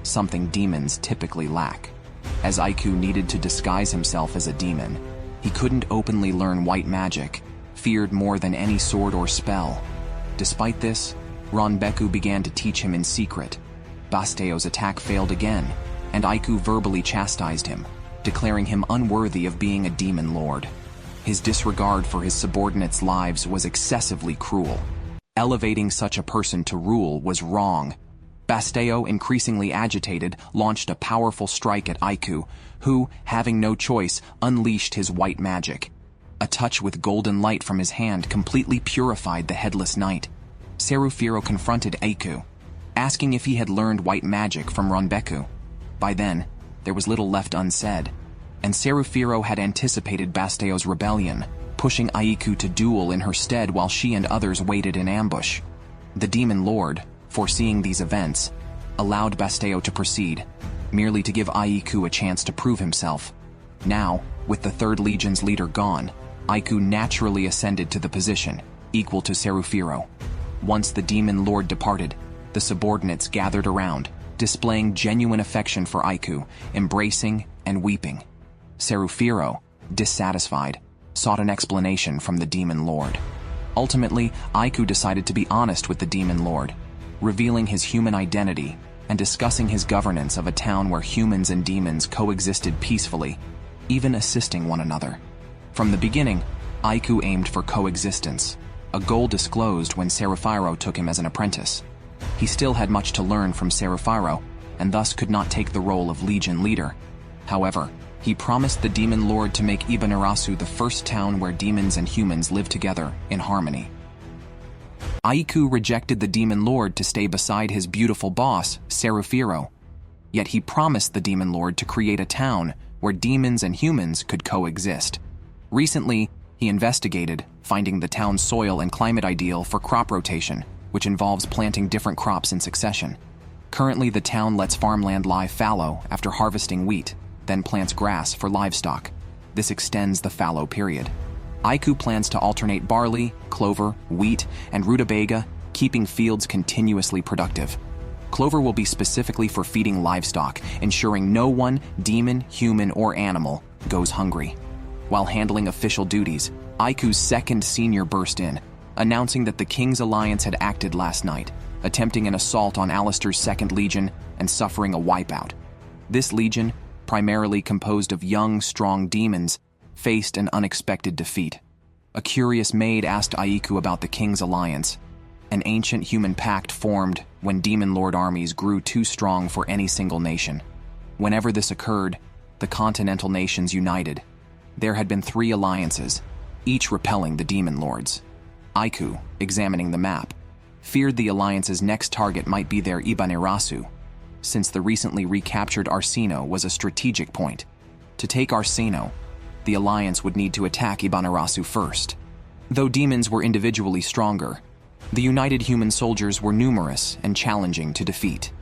something demons typically lack. As Aiku needed to disguise himself as a demon, he couldn't openly learn white magic, feared more than any sword or spell. Despite this, Ronbeku began to teach him in secret. Basteo's attack failed again, and Aiku verbally chastised him, declaring him unworthy of being a demon lord. His disregard for his subordinates' lives was excessively cruel. Elevating such a person to rule was wrong. Basteo, increasingly agitated, launched a powerful strike at Aiku, who, having no choice, unleashed his white magic. A touch with golden light from his hand completely purified the headless knight. Serufiro confronted Aiku, asking if he had learned white magic from Ronbeku. By then, there was little left unsaid, and Serufiro had anticipated Basteo's rebellion, pushing Aiku to duel in her stead while she and others waited in ambush. The Demon Lord, foreseeing these events, allowed Basteo to proceed, merely to give Aiku a chance to prove himself. Now, with the 3rd Legion's leader gone, Aiku naturally ascended to the position, equal to Serufiro. Once the Demon Lord departed, the subordinates gathered around, displaying genuine affection for Aiku, embracing and weeping. Serufiro, dissatisfied, sought an explanation from the Demon Lord. Ultimately, Aiku decided to be honest with the Demon Lord, revealing his human identity and discussing his governance of a town where humans and demons coexisted peacefully, even assisting one another. From the beginning, Aiku aimed for coexistence, a goal disclosed when Serufiro took him as an apprentice. He still had much to learn from Serufiro, and thus could not take the role of Legion leader. However, he promised the Demon Lord to make Ibanarasu the first town where demons and humans live together in harmony. Aiku rejected the Demon Lord to stay beside his beautiful boss, Serufiro. Yet he promised the Demon Lord to create a town where demons and humans could coexist. Recently, he investigated, finding the town's soil and climate ideal for crop rotation, which involves planting different crops in succession. Currently, the town lets farmland lie fallow after harvesting wheat, then plants grass for livestock. This extends the fallow period. Aiku plans to alternate barley, clover, wheat, and rutabaga, keeping fields continuously productive. Clover will be specifically for feeding livestock, ensuring no one, demon, human, or animal, goes hungry. While handling official duties, Aiku's 2nd senior burst in, announcing that the King's Alliance had acted last night, attempting an assault on Alistair's 2nd Legion and suffering a wipeout. This legion, primarily composed of young, strong demons, faced an unexpected defeat. A curious maid asked Aiku about the King's Alliance. An ancient human pact formed when Demon Lord armies grew too strong for any single nation. Whenever this occurred, the continental nations united. There had been 3 alliances, each repelling the demon lords. Aiku, examining the map, feared the alliance's next target might be their Ibanerasu, since the recently recaptured Arsino was a strategic point. To take Arsino, the alliance would need to attack Ibanerasu first. Though demons were individually stronger, the united human soldiers were numerous and challenging to defeat.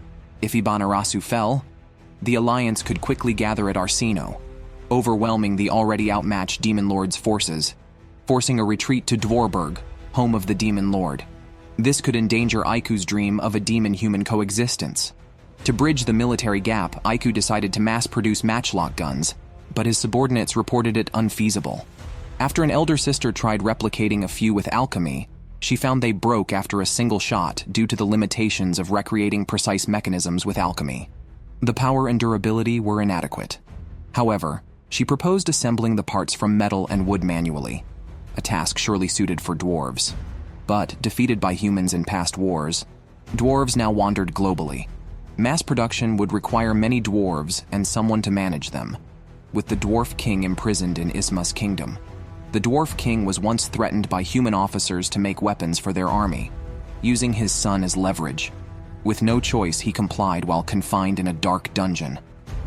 If Ibanerasu fell, the alliance could quickly gather at Arsino, overwhelming the already outmatched demon lord's forces, forcing a retreat to Dwarburg, home of the demon lord. This could endanger Aiku's dream of a demon-human coexistence. To bridge the military gap, Aiku decided to mass-produce matchlock guns, but his subordinates reported it unfeasible. After an elder sister tried replicating a few with alchemy, she found they broke after a single shot due to the limitations of recreating precise mechanisms with alchemy. The power and durability were inadequate. However, she proposed assembling the parts from metal and wood manually, a task surely suited for dwarves. But, defeated by humans in past wars, dwarves now wandered globally. Mass production would require many dwarves and someone to manage them. With the Dwarf King imprisoned in Isma's kingdom, the Dwarf King was once threatened by human officers to make weapons for their army, using his son as leverage. With no choice, he complied while confined in a dark dungeon.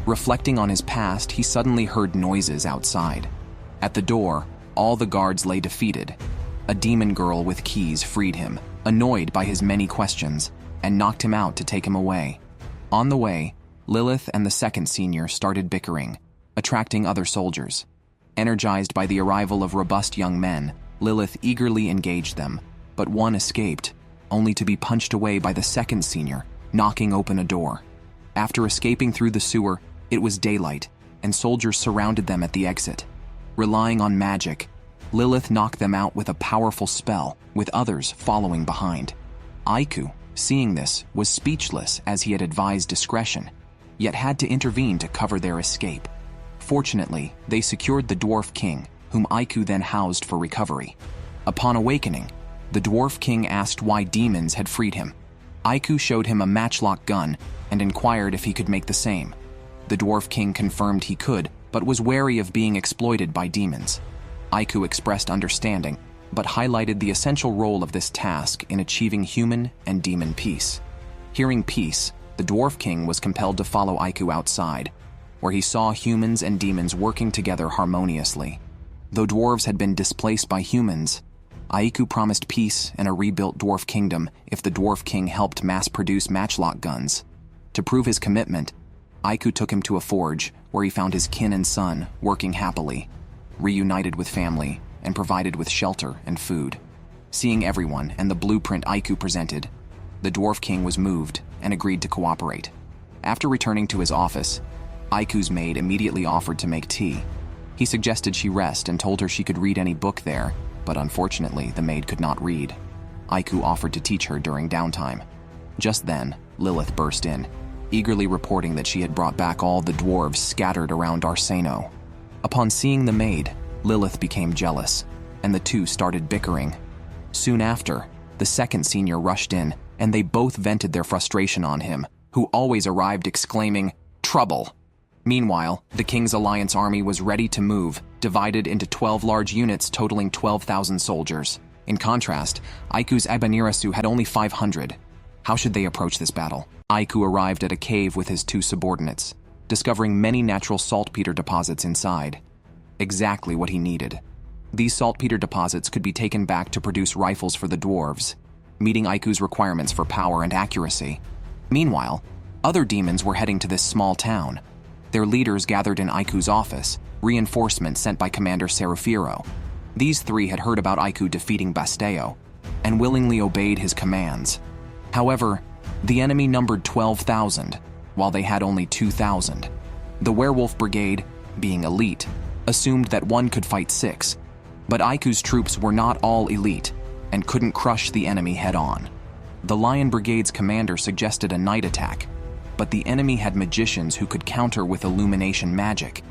Reflecting on his past, he suddenly heard noises outside. At the door, all the guards lay defeated. A demon girl with keys freed him, annoyed by his many questions, and knocked him out to take him away. On the way, Lilith and the second senior started bickering, attracting other soldiers. Energized by the arrival of robust young men, Lilith eagerly engaged them, but one escaped, only to be punched away by the second senior, knocking open a door. After escaping through the sewer, it was daylight, and soldiers surrounded them at the exit. Relying on magic, Lilith knocked them out with a powerful spell, with others following behind. Aiku, seeing this, was speechless as he had advised discretion, yet had to intervene to cover their escape. Fortunately, they secured the Dwarf King, whom Aiku then housed for recovery. Upon awakening, the Dwarf King asked why demons had freed him. Aiku showed him a matchlock gun and inquired if he could make the same. The Dwarf King confirmed he could, but was wary of being exploited by demons. Aiku expressed understanding, but highlighted the essential role of this task in achieving human and demon peace. Hearing peace, the Dwarf King was compelled to follow Aiku outside, where he saw humans and demons working together harmoniously. Though dwarves had been displaced by humans, Aiku promised peace and a rebuilt dwarf kingdom if the Dwarf King helped mass-produce matchlock guns. To prove his commitment, Aiku took him to a forge where he found his kin and son working happily, reunited with family, and provided with shelter and food. Seeing everyone and the blueprint Aiku presented, the Dwarf King was moved and agreed to cooperate. After returning to his office, Aiku's maid immediately offered to make tea. He suggested she rest and told her she could read any book there, but unfortunately the maid could not read. Aiku offered to teach her during downtime. Just then, Lilith burst in, eagerly reporting that she had brought back all the dwarves scattered around Arseno. Upon seeing the maid, Lilith became jealous, and the two started bickering. Soon after, the second senior rushed in, and they both vented their frustration on him, who always arrived exclaiming, "Trouble!" Meanwhile, the King's Alliance army was ready to move, divided into 12 large units totaling 12,000 soldiers. In contrast, Aiku's Abanirasu had only 500. How should they approach this battle? Aiku arrived at a cave with his 2 subordinates, discovering many natural saltpeter deposits inside. Exactly what he needed. These saltpeter deposits could be taken back to produce rifles for the dwarves, meeting Aiku's requirements for power and accuracy. Meanwhile, other demons were heading to this small town. Their leaders gathered in Aiku's office, reinforcements sent by Commander Serafiro. These 3 had heard about Aiku defeating Basteo, and willingly obeyed his commands. However, the enemy numbered 12,000, while they had only 2,000. The Werewolf Brigade, being elite, assumed that one could fight 6, but Aiku's troops were not all elite, and couldn't crush the enemy head-on. The Lion Brigade's commander suggested a night attack, but the enemy had magicians who could counter with illumination magic.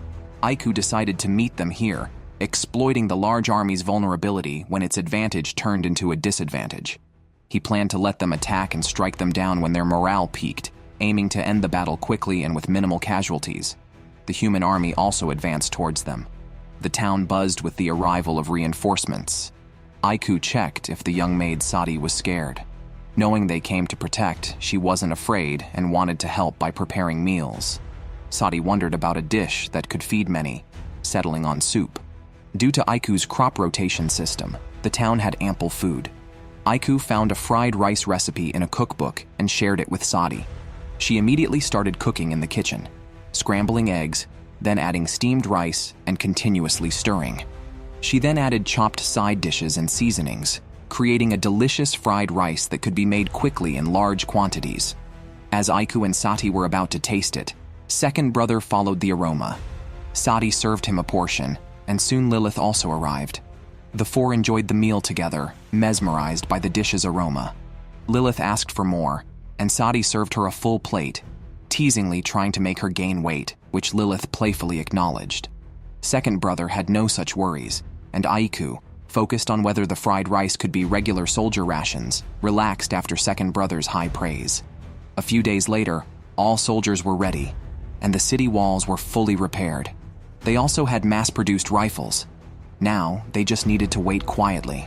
Aiku decided to meet them here, exploiting the large army's vulnerability when its advantage turned into a disadvantage. He planned to let them attack and strike them down when their morale peaked, aiming to end the battle quickly and with minimal casualties. The human army also advanced towards them. The town buzzed with the arrival of reinforcements. Aiku checked if the young maid Sadi was scared. Knowing they came to protect, she wasn't afraid and wanted to help by preparing meals. Sadi wondered about a dish that could feed many, settling on soup. Due to Aiku's crop rotation system, the town had ample food. Aiku found a fried rice recipe in a cookbook and shared it with Sadi. She immediately started cooking in the kitchen, scrambling eggs, then adding steamed rice and continuously stirring. She then added chopped side dishes and seasonings, creating a delicious fried rice that could be made quickly in large quantities. As Aiku and Sati were about to taste it, second brother followed the aroma. Sati served him a portion, and soon Lilith also arrived. The four enjoyed the meal together, mesmerized by the dish's aroma. Lilith asked for more, and Sati served her a full plate, teasingly trying to make her gain weight, which Lilith playfully acknowledged. Second brother had no such worries, and Aiku, focused on whether the fried rice could be regular soldier rations, relaxed after second brother's high praise. A few days later, all soldiers were ready, and the city walls were fully repaired. They also had mass-produced rifles. Now, they just needed to wait quietly.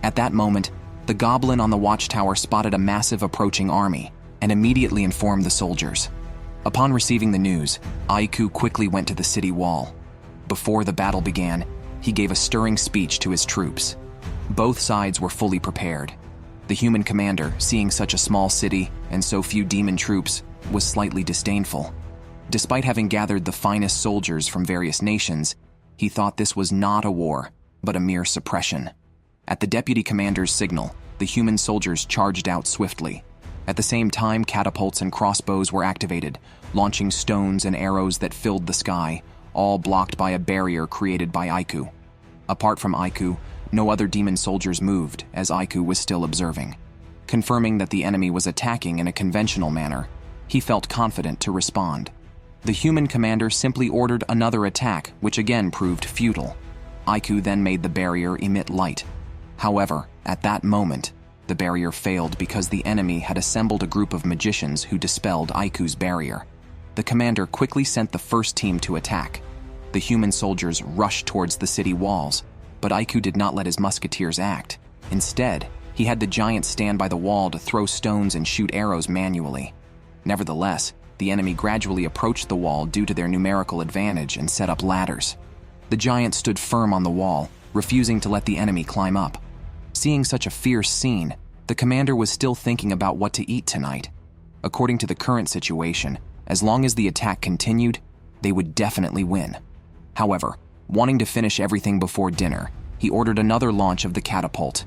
At that moment, the goblin on the watchtower spotted a massive approaching army and immediately informed the soldiers. Upon receiving the news, Aiku quickly went to the city wall. Before the battle began, he gave a stirring speech to his troops. Both sides were fully prepared. The human commander, seeing such a small city and so few demon troops, was slightly disdainful. Despite having gathered the finest soldiers from various nations, he thought this was not a war, but a mere suppression. At the deputy commander's signal, the human soldiers charged out swiftly. At the same time, catapults and crossbows were activated, launching stones and arrows that filled the sky, all blocked by a barrier created by Aiku. Apart from Aiku, no other demon soldiers moved, as Aiku was still observing. Confirming that the enemy was attacking in a conventional manner, he felt confident to respond. The human commander simply ordered another attack, which again proved futile. Aiku then made the barrier emit light. However, at that moment, the barrier failed because the enemy had assembled a group of magicians who dispelled Aiku's barrier. The commander quickly sent the first team to attack. The human soldiers rushed towards the city walls, but Aiku did not let his musketeers act. Instead, he had the giants stand by the wall to throw stones and shoot arrows manually. Nevertheless, the enemy gradually approached the wall due to their numerical advantage and set up ladders. The giants stood firm on the wall, refusing to let the enemy climb up. Seeing such a fierce scene, the commander was still thinking about what to eat tonight. According to the current situation, as long as the attack continued, they would definitely win. However, wanting to finish everything before dinner, he ordered another launch of the catapult.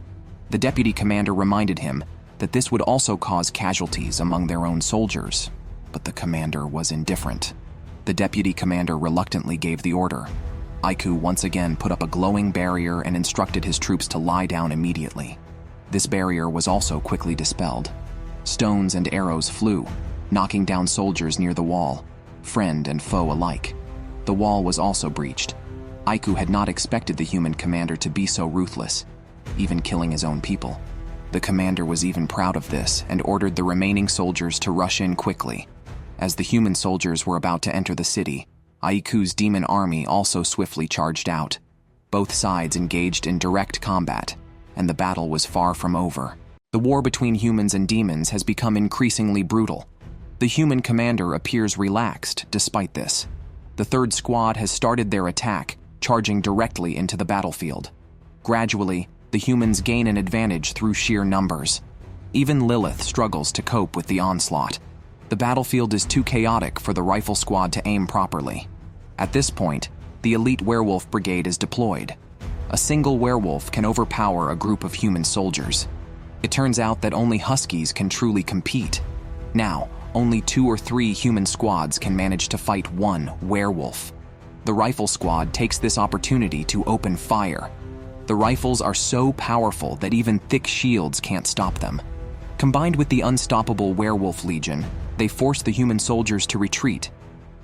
The deputy commander reminded him that this would also cause casualties among their own soldiers, but the commander was indifferent. The deputy commander reluctantly gave the order. Aiku once again put up a glowing barrier and instructed his troops to lie down immediately. This barrier was also quickly dispelled. Stones and arrows flew, knocking down soldiers near the wall, friend and foe alike. The wall was also breached. Aiku had not expected the human commander to be so ruthless, even killing his own people. The commander was even proud of this and ordered the remaining soldiers to rush in quickly. As the human soldiers were about to enter the city, Aiku's demon army also swiftly charged out. Both sides engaged in direct combat, and the battle was far from over. The war between humans and demons has become increasingly brutal. The human commander appears relaxed despite this. The third squad has started their attack, charging directly into the battlefield. Gradually, the humans gain an advantage through sheer numbers. Even Lilith struggles to cope with the onslaught. The battlefield is too chaotic for the rifle squad to aim properly. At this point, the elite werewolf brigade is deployed. A single werewolf can overpower a group of human soldiers. It turns out that only huskies can truly compete. Now, only 2 or 3 human squads can manage to fight one werewolf. The rifle squad takes this opportunity to open fire. The rifles are so powerful that even thick shields can't stop them. Combined with the unstoppable werewolf legion, they force the human soldiers to retreat.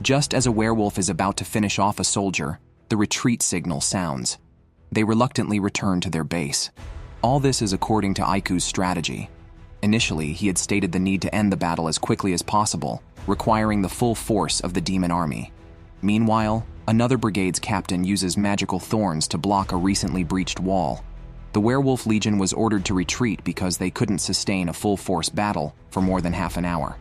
Just as a werewolf is about to finish off a soldier, the retreat signal sounds. They reluctantly return to their base. All this is according to Aiku's strategy. Initially, he had stated the need to end the battle as quickly as possible, requiring the full force of the demon army. Meanwhile, another brigade's captain uses magical thorns to block a recently breached wall. The Werewolf Legion was ordered to retreat because they couldn't sustain a full-force battle for more than half an hour.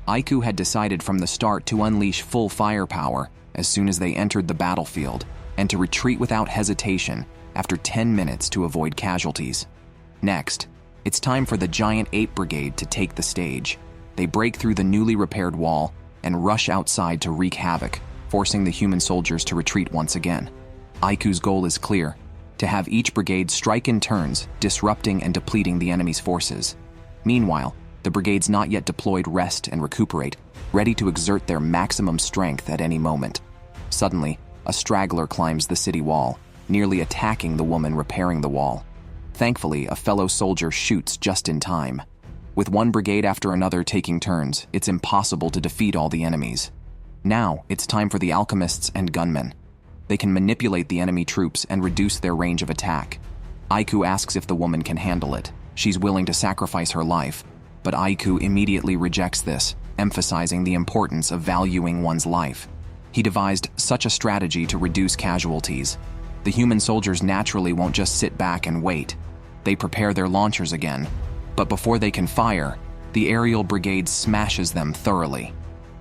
Aiku had decided from the start to unleash full firepower as soon as they entered the battlefield, and to retreat without hesitation after 10 minutes to avoid casualties. Next, it's time for the Giant Ape Brigade to take the stage. They break through the newly repaired wall and rush outside to wreak havoc, forcing the human soldiers to retreat once again. Aiku's goal is clear: to have each brigade strike in turns, disrupting and depleting the enemy's forces. Meanwhile, the brigades not yet deployed rest and recuperate, ready to exert their maximum strength at any moment. Suddenly, a straggler climbs the city wall, nearly attacking the woman repairing the wall. Thankfully, a fellow soldier shoots just in time. With one brigade after another taking turns, it's impossible to defeat all the enemies. Now, it's time for the alchemists and gunmen. They can manipulate the enemy troops and reduce their range of attack. Aiku asks if the woman can handle it. She's willing to sacrifice her life, but Aiku immediately rejects this, emphasizing the importance of valuing one's life. He devised such a strategy to reduce casualties. The human soldiers naturally won't just sit back and wait. They prepare their launchers again, but before they can fire, the aerial brigade smashes them thoroughly.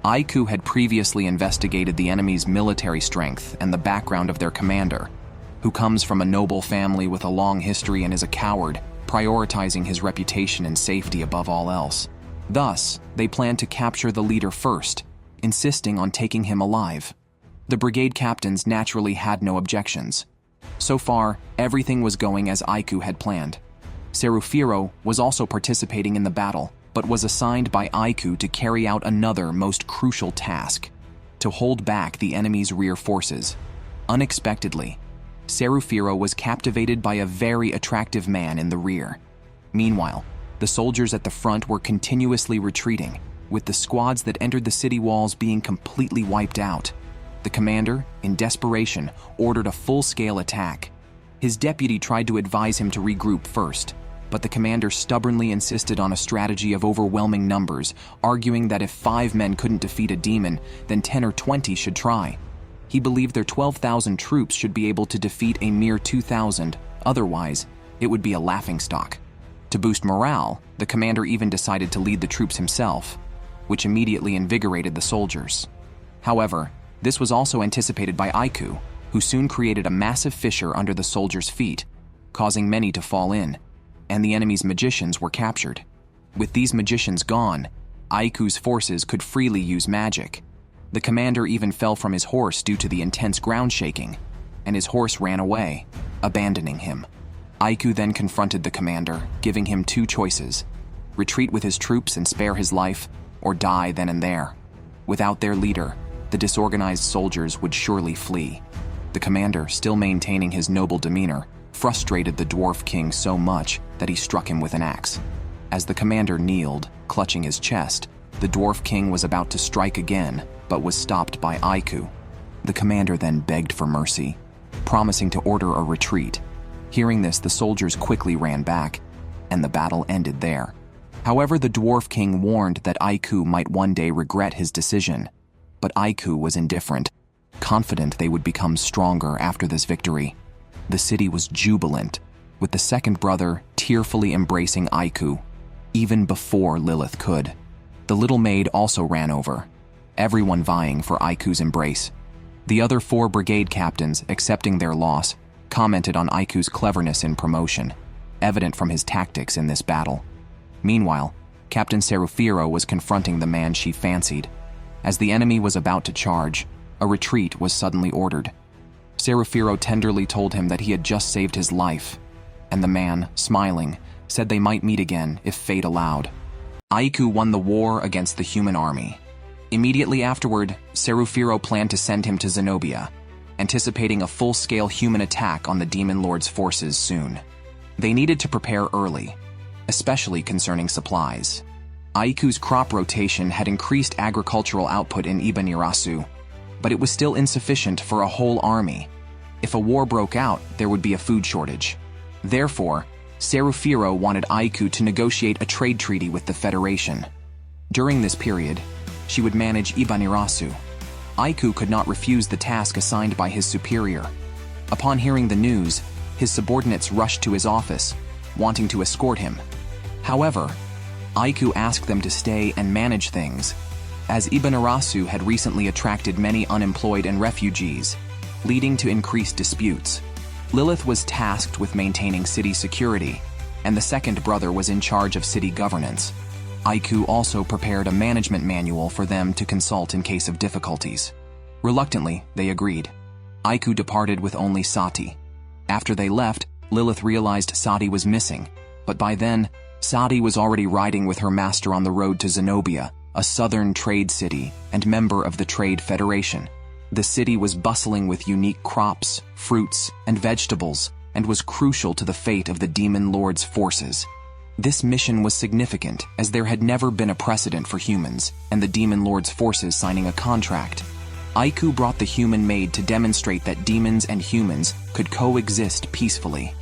Aiku had previously investigated the enemy's military strength and the background of their commander, who comes from a noble family with a long history and is a coward, prioritizing his reputation and safety above all else. Thus, they planned to capture the leader first, insisting on taking him alive. The brigade captains naturally had no objections. So far, everything was going as Aiku had planned. Serufiro was also participating in the battle, but was assigned by Aiku to carry out another most crucial task: to hold back the enemy's rear forces. Unexpectedly, Serufiro was captivated by a very attractive man in the rear. Meanwhile, the soldiers at the front were continuously retreating, with the squads that entered the city walls being completely wiped out. The commander, in desperation, ordered a full-scale attack. His deputy tried to advise him to regroup first, but the commander stubbornly insisted on a strategy of overwhelming numbers, arguing that if 5 men couldn't defeat a demon, then 10 or 20 should try. He believed their 12,000 troops should be able to defeat a mere 2,000, otherwise, it would be a laughingstock. To boost morale, the commander even decided to lead the troops himself, which immediately invigorated the soldiers. However, this was also anticipated by Aiku, who soon created a massive fissure under the soldiers' feet, causing many to fall in, and the enemy's magicians were captured. With these magicians gone, Aiku's forces could freely use magic. The commander even fell from his horse due to the intense ground shaking, and his horse ran away, abandoning him. Aiku then confronted the commander, giving him 2 choices: retreat with his troops and spare his life, or die then and there. Without their leader, the disorganized soldiers would surely flee. The commander, still maintaining his noble demeanor, frustrated the Dwarf King so much that he struck him with an axe. As the commander kneeled, clutching his chest, the Dwarf King was about to strike again, but was stopped by Aiku. The commander then begged for mercy, promising to order a retreat. Hearing this, the soldiers quickly ran back, and the battle ended there. However, the Dwarf King warned that Aiku might one day regret his decision, but Aiku was indifferent, confident they would become stronger after this victory. The city was jubilant, with the second brother tearfully embracing Aiku, even before Lilith could. The little maid also ran over, everyone vying for Aiku's embrace. The other 4 brigade captains, accepting their loss, commented on Aiku's cleverness in promotion, evident from his tactics in this battle. Meanwhile, Captain Serufiro was confronting the man she fancied. As the enemy was about to charge, a retreat was suddenly ordered. Serufiro tenderly told him that he had just saved his life, and the man, smiling, said they might meet again if fate allowed. Aiku won the war against the human army. Immediately afterward, Serufiro planned to send him to Zenobia, anticipating a full-scale human attack on the Demon Lord's forces soon. They needed to prepare early, especially concerning supplies. Aiku's crop rotation had increased agricultural output in Ibanirasu, but it was still insufficient for a whole army. If a war broke out, there would be a food shortage. Therefore, Serufiro wanted Aiku to negotiate a trade treaty with the Federation. During this period, she would manage Ibanirasu. Aiku could not refuse the task assigned by his superior. Upon hearing the news, his subordinates rushed to his office, wanting to escort him. However, Aiku asked them to stay and manage things, as Ibanirasu had recently attracted many unemployed and refugees, leading to increased disputes. Lilith was tasked with maintaining city security, and the second brother was in charge of city governance. Aiku also prepared a management manual for them to consult in case of difficulties. Reluctantly, they agreed. Aiku departed with only Sati. After they left, Lilith realized Sati was missing, but by then, Sati was already riding with her master on the road to Zenobia, a southern trade city and member of the Trade Federation. The city was bustling with unique crops, fruits, and vegetables, and was crucial to the fate of the Demon Lord's forces. This mission was significant, as there had never been a precedent for humans and the Demon Lord's forces signing a contract. Aiku brought the human maid to demonstrate that demons and humans could coexist peacefully.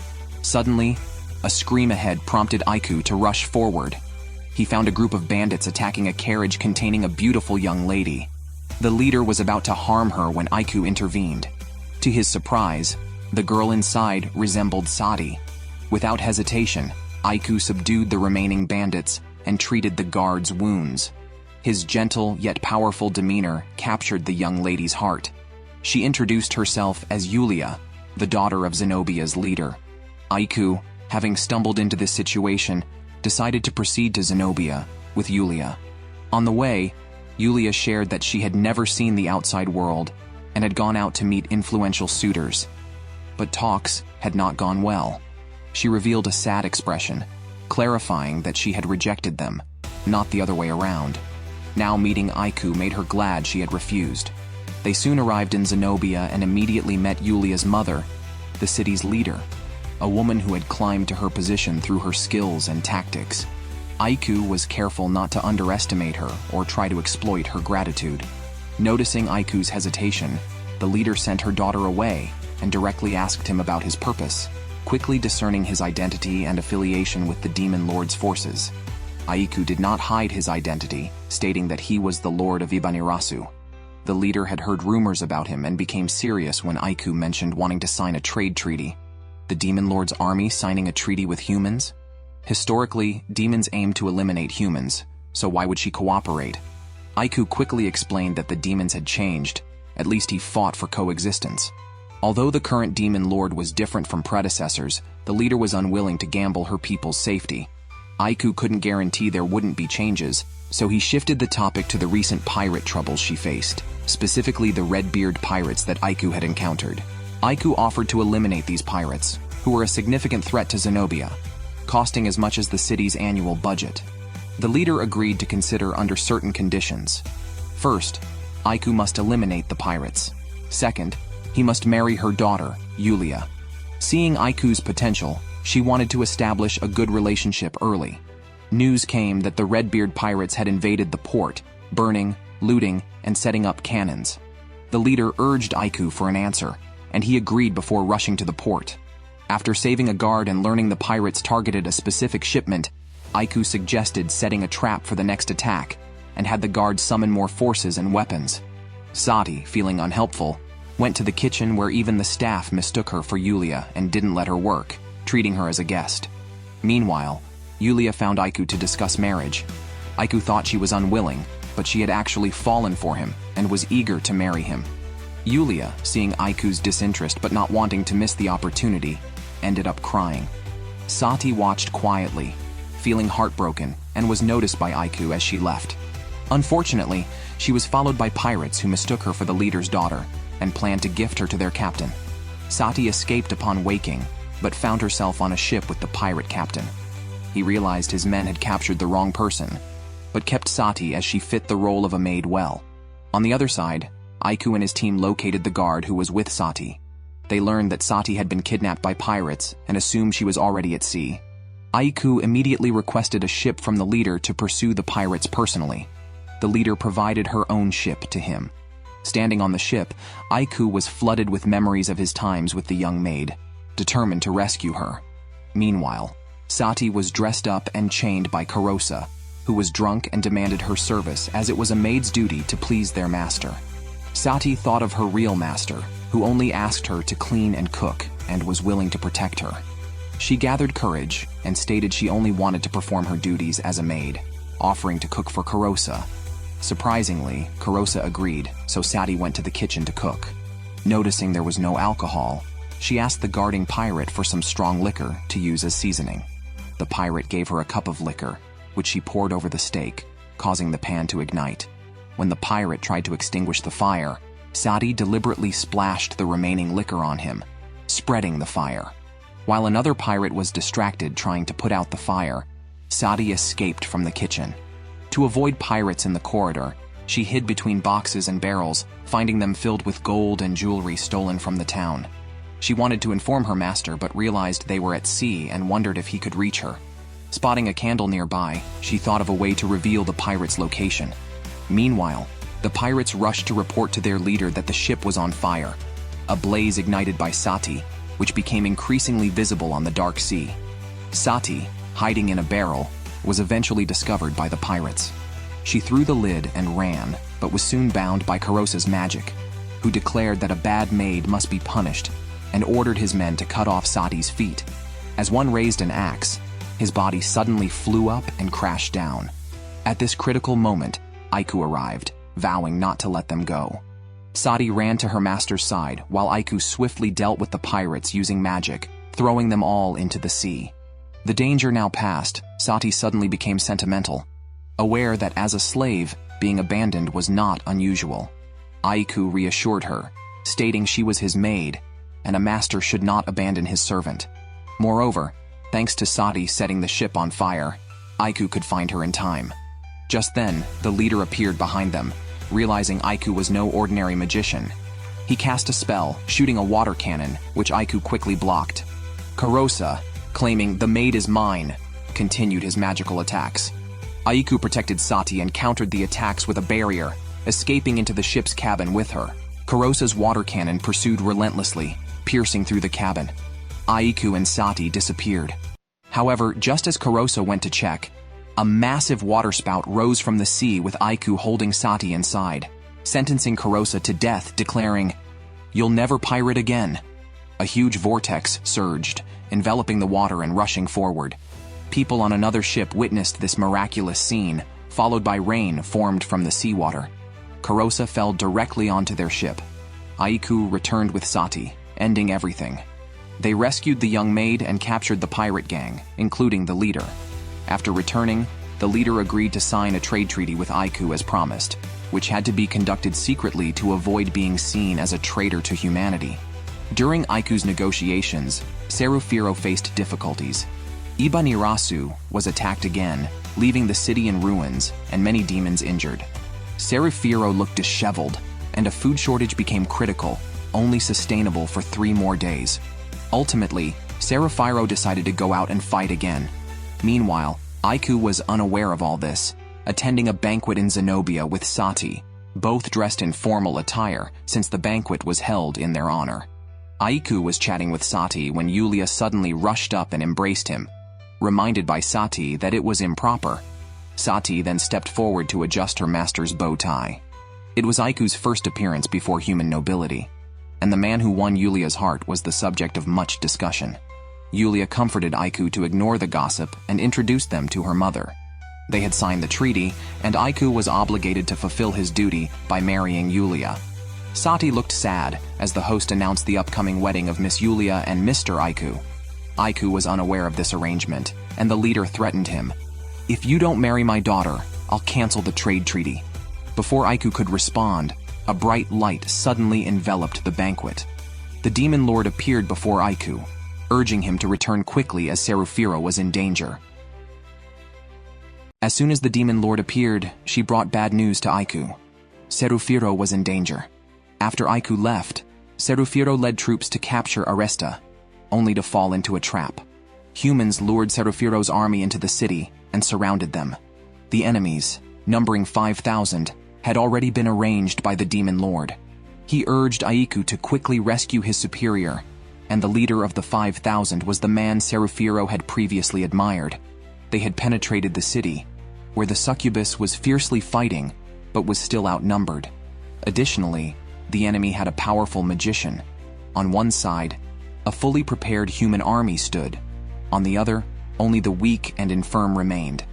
Suddenly, a scream ahead prompted Aiku to rush forward. He found a group of bandits attacking a carriage containing a beautiful young lady. The leader was about to harm her when Aiku intervened. To his surprise, the girl inside resembled Sati. Without hesitation, Aiku subdued the remaining bandits and treated the guards' wounds. His gentle yet powerful demeanor captured the young lady's heart. She introduced herself as Yulia, the daughter of Zenobia's leader. Aiku, having stumbled into this situation, decided to proceed to Zenobia with Yulia. On the way, Yulia shared that she had never seen the outside world and had gone out to meet influential suitors. But talks had not gone well. She revealed a sad expression, clarifying that she had rejected them, not the other way around. Now meeting Aiku made her glad she had refused. They soon arrived in Zenobia and immediately met Yulia's mother, the city's leader, a woman who had climbed to her position through her skills and tactics. Aiku was careful not to underestimate her or try to exploit her gratitude. Noticing Aiku's hesitation, the leader sent her daughter away and directly asked him about his purpose, quickly discerning his identity and affiliation with the Demon Lord's forces. Aiku did not hide his identity, stating that he was the Lord of Ibanirasu. The leader had heard rumors about him and became serious when Aiku mentioned wanting to sign a trade treaty. The Demon Lord's army signing a treaty with humans? Historically, demons aim to eliminate humans, so why would she cooperate? Aiku quickly explained that the demons had changed, at least he fought for coexistence. Although the current Demon Lord was different from predecessors, the leader was unwilling to gamble her people's safety. Aiku couldn't guarantee there wouldn't be changes, so he shifted the topic to the recent pirate troubles she faced, specifically the Redbeard pirates that Aiku had encountered. Aiku offered to eliminate these pirates, who were a significant threat to Zenobia, costing as much as the city's annual budget. The leader agreed to consider under certain conditions. First, Aiku must eliminate the pirates. Second, he must marry her daughter, Yulia. Seeing Aiku's potential, she wanted to establish a good relationship early. News came that the Redbeard pirates had invaded the port, burning, looting, and setting up cannons. The leader urged Aiku for an answer, and he agreed before rushing to the port. After saving a guard and learning the pirates targeted a specific shipment, Aiku suggested setting a trap for the next attack, and had the guard summon more forces and weapons. Sati, feeling unhelpful, went to the kitchen where even the staff mistook her for Yulia and didn't let her work, treating her as a guest. Meanwhile, Yulia found Aiku to discuss marriage. Aiku thought she was unwilling, but she had actually fallen for him and was eager to marry him. Yulia, seeing Aiku's disinterest but not wanting to miss the opportunity, ended up crying. Sati watched quietly, feeling heartbroken, and was noticed by Aiku as she left. Unfortunately, she was followed by pirates who mistook her for the leader's daughter and planned to gift her to their captain. Sati escaped upon waking, but found herself on a ship with the pirate captain. He realized his men had captured the wrong person, but kept Sati as she fit the role of a maid well. On the other side, Aiku and his team located the guard who was with Sati. They learned that Sati had been kidnapped by pirates and assumed she was already at sea. Aiku immediately requested a ship from the leader to pursue the pirates personally. The leader provided her own ship to him. Standing on the ship, Aiku was flooded with memories of his times with the young maid, determined to rescue her. Meanwhile, Sati was dressed up and chained by Kurosa, who was drunk and demanded her service as it was a maid's duty to please their master. Sati thought of her real master, who only asked her to clean and cook and was willing to protect her. She gathered courage and stated she only wanted to perform her duties as a maid, offering to cook for Kurosa. Surprisingly, Kurosa agreed, so Sati went to the kitchen to cook. Noticing there was no alcohol, she asked the guarding pirate for some strong liquor to use as seasoning. The pirate gave her a cup of liquor, which she poured over the steak, causing the pan to ignite. When the pirate tried to extinguish the fire, Sati deliberately splashed the remaining liquor on him, spreading the fire. While another pirate was distracted trying to put out the fire, Sati escaped from the kitchen. To avoid pirates in the corridor, she hid between boxes and barrels, finding them filled with gold and jewelry stolen from the town. She wanted to inform her master but realized they were at sea and wondered if he could reach her. Spotting a candle nearby, she thought of a way to reveal the pirates' location. Meanwhile, the pirates rushed to report to their leader that the ship was on fire. A blaze ignited by Sati, which became increasingly visible on the dark sea. Sati, hiding in a barrel, was eventually discovered by the pirates. She threw the lid and ran, but was soon bound by Kurosa's magic, who declared that a bad maid must be punished and ordered his men to cut off Sati's feet. As one raised an axe, his body suddenly flew up and crashed down. At this critical moment, Aiku arrived, vowing not to let them go. Sati ran to her master's side while Aiku swiftly dealt with the pirates using magic, throwing them all into the sea. The danger now past, Sati suddenly became sentimental, aware that as a slave, being abandoned was not unusual. Aiku reassured her, stating she was his maid, and a master should not abandon his servant. Moreover, thanks to Sati setting the ship on fire, Aiku could find her in time. Just then, the leader appeared behind them, realizing Aiku was no ordinary magician. He cast a spell, shooting a water cannon, which Aiku quickly blocked. Kurosa, claiming "the maid is mine," continued his magical attacks. Aiku protected Sati and countered the attacks with a barrier, escaping into the ship's cabin with her. Kurosa's water cannon pursued relentlessly, piercing through the cabin. Aiku and Sati disappeared. However, just as Kurosa went to check, a massive waterspout rose from the sea with Aiku holding Sati inside, sentencing Kurosa to death, declaring, "You'll never pirate again." A huge vortex surged, enveloping the water and rushing forward. People on another ship witnessed this miraculous scene, followed by rain formed from the seawater. Kurosa fell directly onto their ship. Aiku returned with Sati, ending everything. They rescued the young maid and captured the pirate gang, including the leader. After returning, the leader agreed to sign a trade treaty with Aiku as promised, which had to be conducted secretly to avoid being seen as a traitor to humanity. During Aiku's negotiations, Serufiro faced difficulties. Ibanirasu was attacked again, leaving the city in ruins and many demons injured. Serufiro looked disheveled, and a food shortage became critical, only sustainable for 3 more days. Ultimately, Serufiro decided to go out and fight again. Meanwhile, Aiku was unaware of all this, attending a banquet in Zenobia with Sati, both dressed in formal attire since the banquet was held in their honor. Aiku was chatting with Sati when Yulia suddenly rushed up and embraced him, reminded by Sati that it was improper. Sati then stepped forward to adjust her master's bow tie. It was Aiku's first appearance before human nobility, and the man who won Yulia's heart was the subject of much discussion. Yulia comforted Aiku to ignore the gossip and introduced them to her mother. They had signed the treaty, and Aiku was obligated to fulfill his duty by marrying Yulia. Sati looked sad as the host announced the upcoming wedding of Miss Yulia and Mr. Aiku. Aiku was unaware of this arrangement, and the leader threatened him. "If you don't marry my daughter, I'll cancel the trade treaty." Before Aiku could respond, a bright light suddenly enveloped the banquet. The demon lord appeared before Aiku, urging him to return quickly as Serufiro was in danger. As soon as the demon lord appeared, she brought bad news to Aiku. Serufiro was in danger. After Aiku left, Serufiro led troops to capture Aresta, only to fall into a trap. Humans lured Serufiro's army into the city and surrounded them. The enemies, numbering 5,000, had already been arranged by the demon lord. He urged Aiku to quickly rescue his superior and the leader of the 5,000 was the man Seruphiro had previously admired. They had penetrated the city, where the succubus was fiercely fighting, but was still outnumbered. Additionally, the enemy had a powerful magician. On one side, a fully prepared human army stood. On the other, only the weak and infirm remained.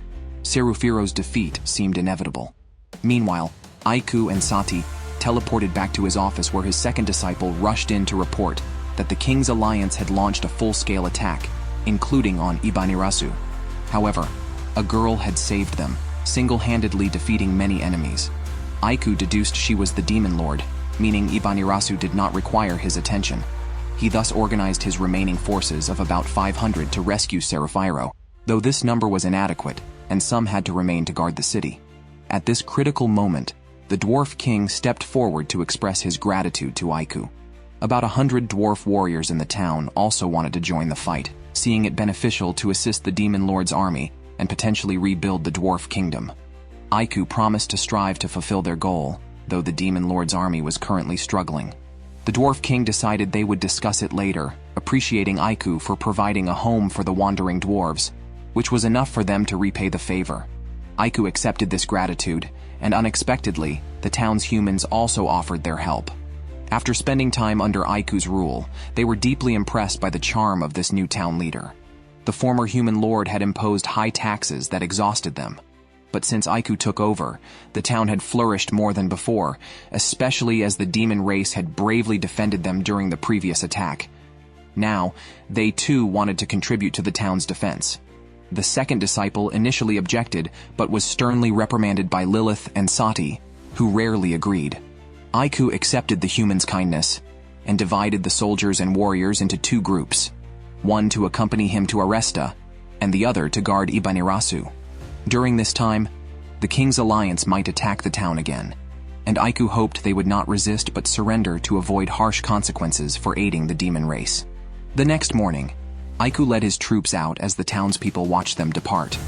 Seruphiro's defeat seemed inevitable. Meanwhile, Aiku and Sati teleported back to his office, where his second disciple rushed in to report that the king's alliance had launched a full-scale attack, including on Ibanirasu. However, a girl had saved them, single-handedly defeating many enemies. Aiku deduced she was the demon lord, meaning Ibanirasu did not require his attention. He thus organized his remaining forces of about 500 to rescue Seruphiro, though this number was inadequate, and some had to remain to guard the city. At this critical moment, the dwarf king stepped forward to express his gratitude to Aiku. About 100 dwarf warriors in the town also wanted to join the fight, seeing it beneficial to assist the demon lord's army and potentially rebuild the dwarf kingdom. Aiku promised to strive to fulfill their goal, though the demon lord's army was currently struggling. The dwarf king decided they would discuss it later, appreciating Aiku for providing a home for the wandering dwarves, which was enough for them to repay the favor. Aiku accepted this gratitude, and unexpectedly, the town's humans also offered their help. After spending time under Aiku's rule, they were deeply impressed by the charm of this new town leader. The former human lord had imposed high taxes that exhausted them. But since Aiku took over, the town had flourished more than before, especially as the demon race had bravely defended them during the previous attack. Now, they too wanted to contribute to the town's defense. The second disciple initially objected, but was sternly reprimanded by Lilith and Sati, who rarely agreed. Aiku accepted the humans' kindness and divided the soldiers and warriors into two groups, one to accompany him to Aresta, and the other to guard Ibanirasu. During this time, the king's alliance might attack the town again, and Aiku hoped they would not resist but surrender to avoid harsh consequences for aiding the demon race. The next morning, Aiku led his troops out as the townspeople watched them depart.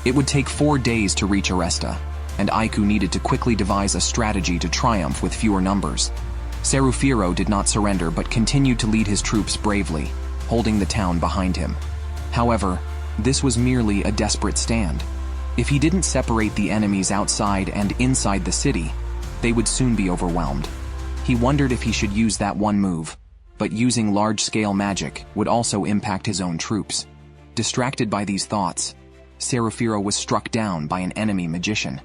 It would take 4 days to reach Aresta, and Aiku needed to quickly devise a strategy to triumph with fewer numbers. Seruphiro did not surrender but continued to lead his troops bravely, holding the town behind him. However, this was merely a desperate stand. If he didn't separate the enemies outside and inside the city, they would soon be overwhelmed. He wondered if he should use that one move, but using large-scale magic would also impact his own troops. Distracted by these thoughts, Seruphiro was struck down by an enemy magician.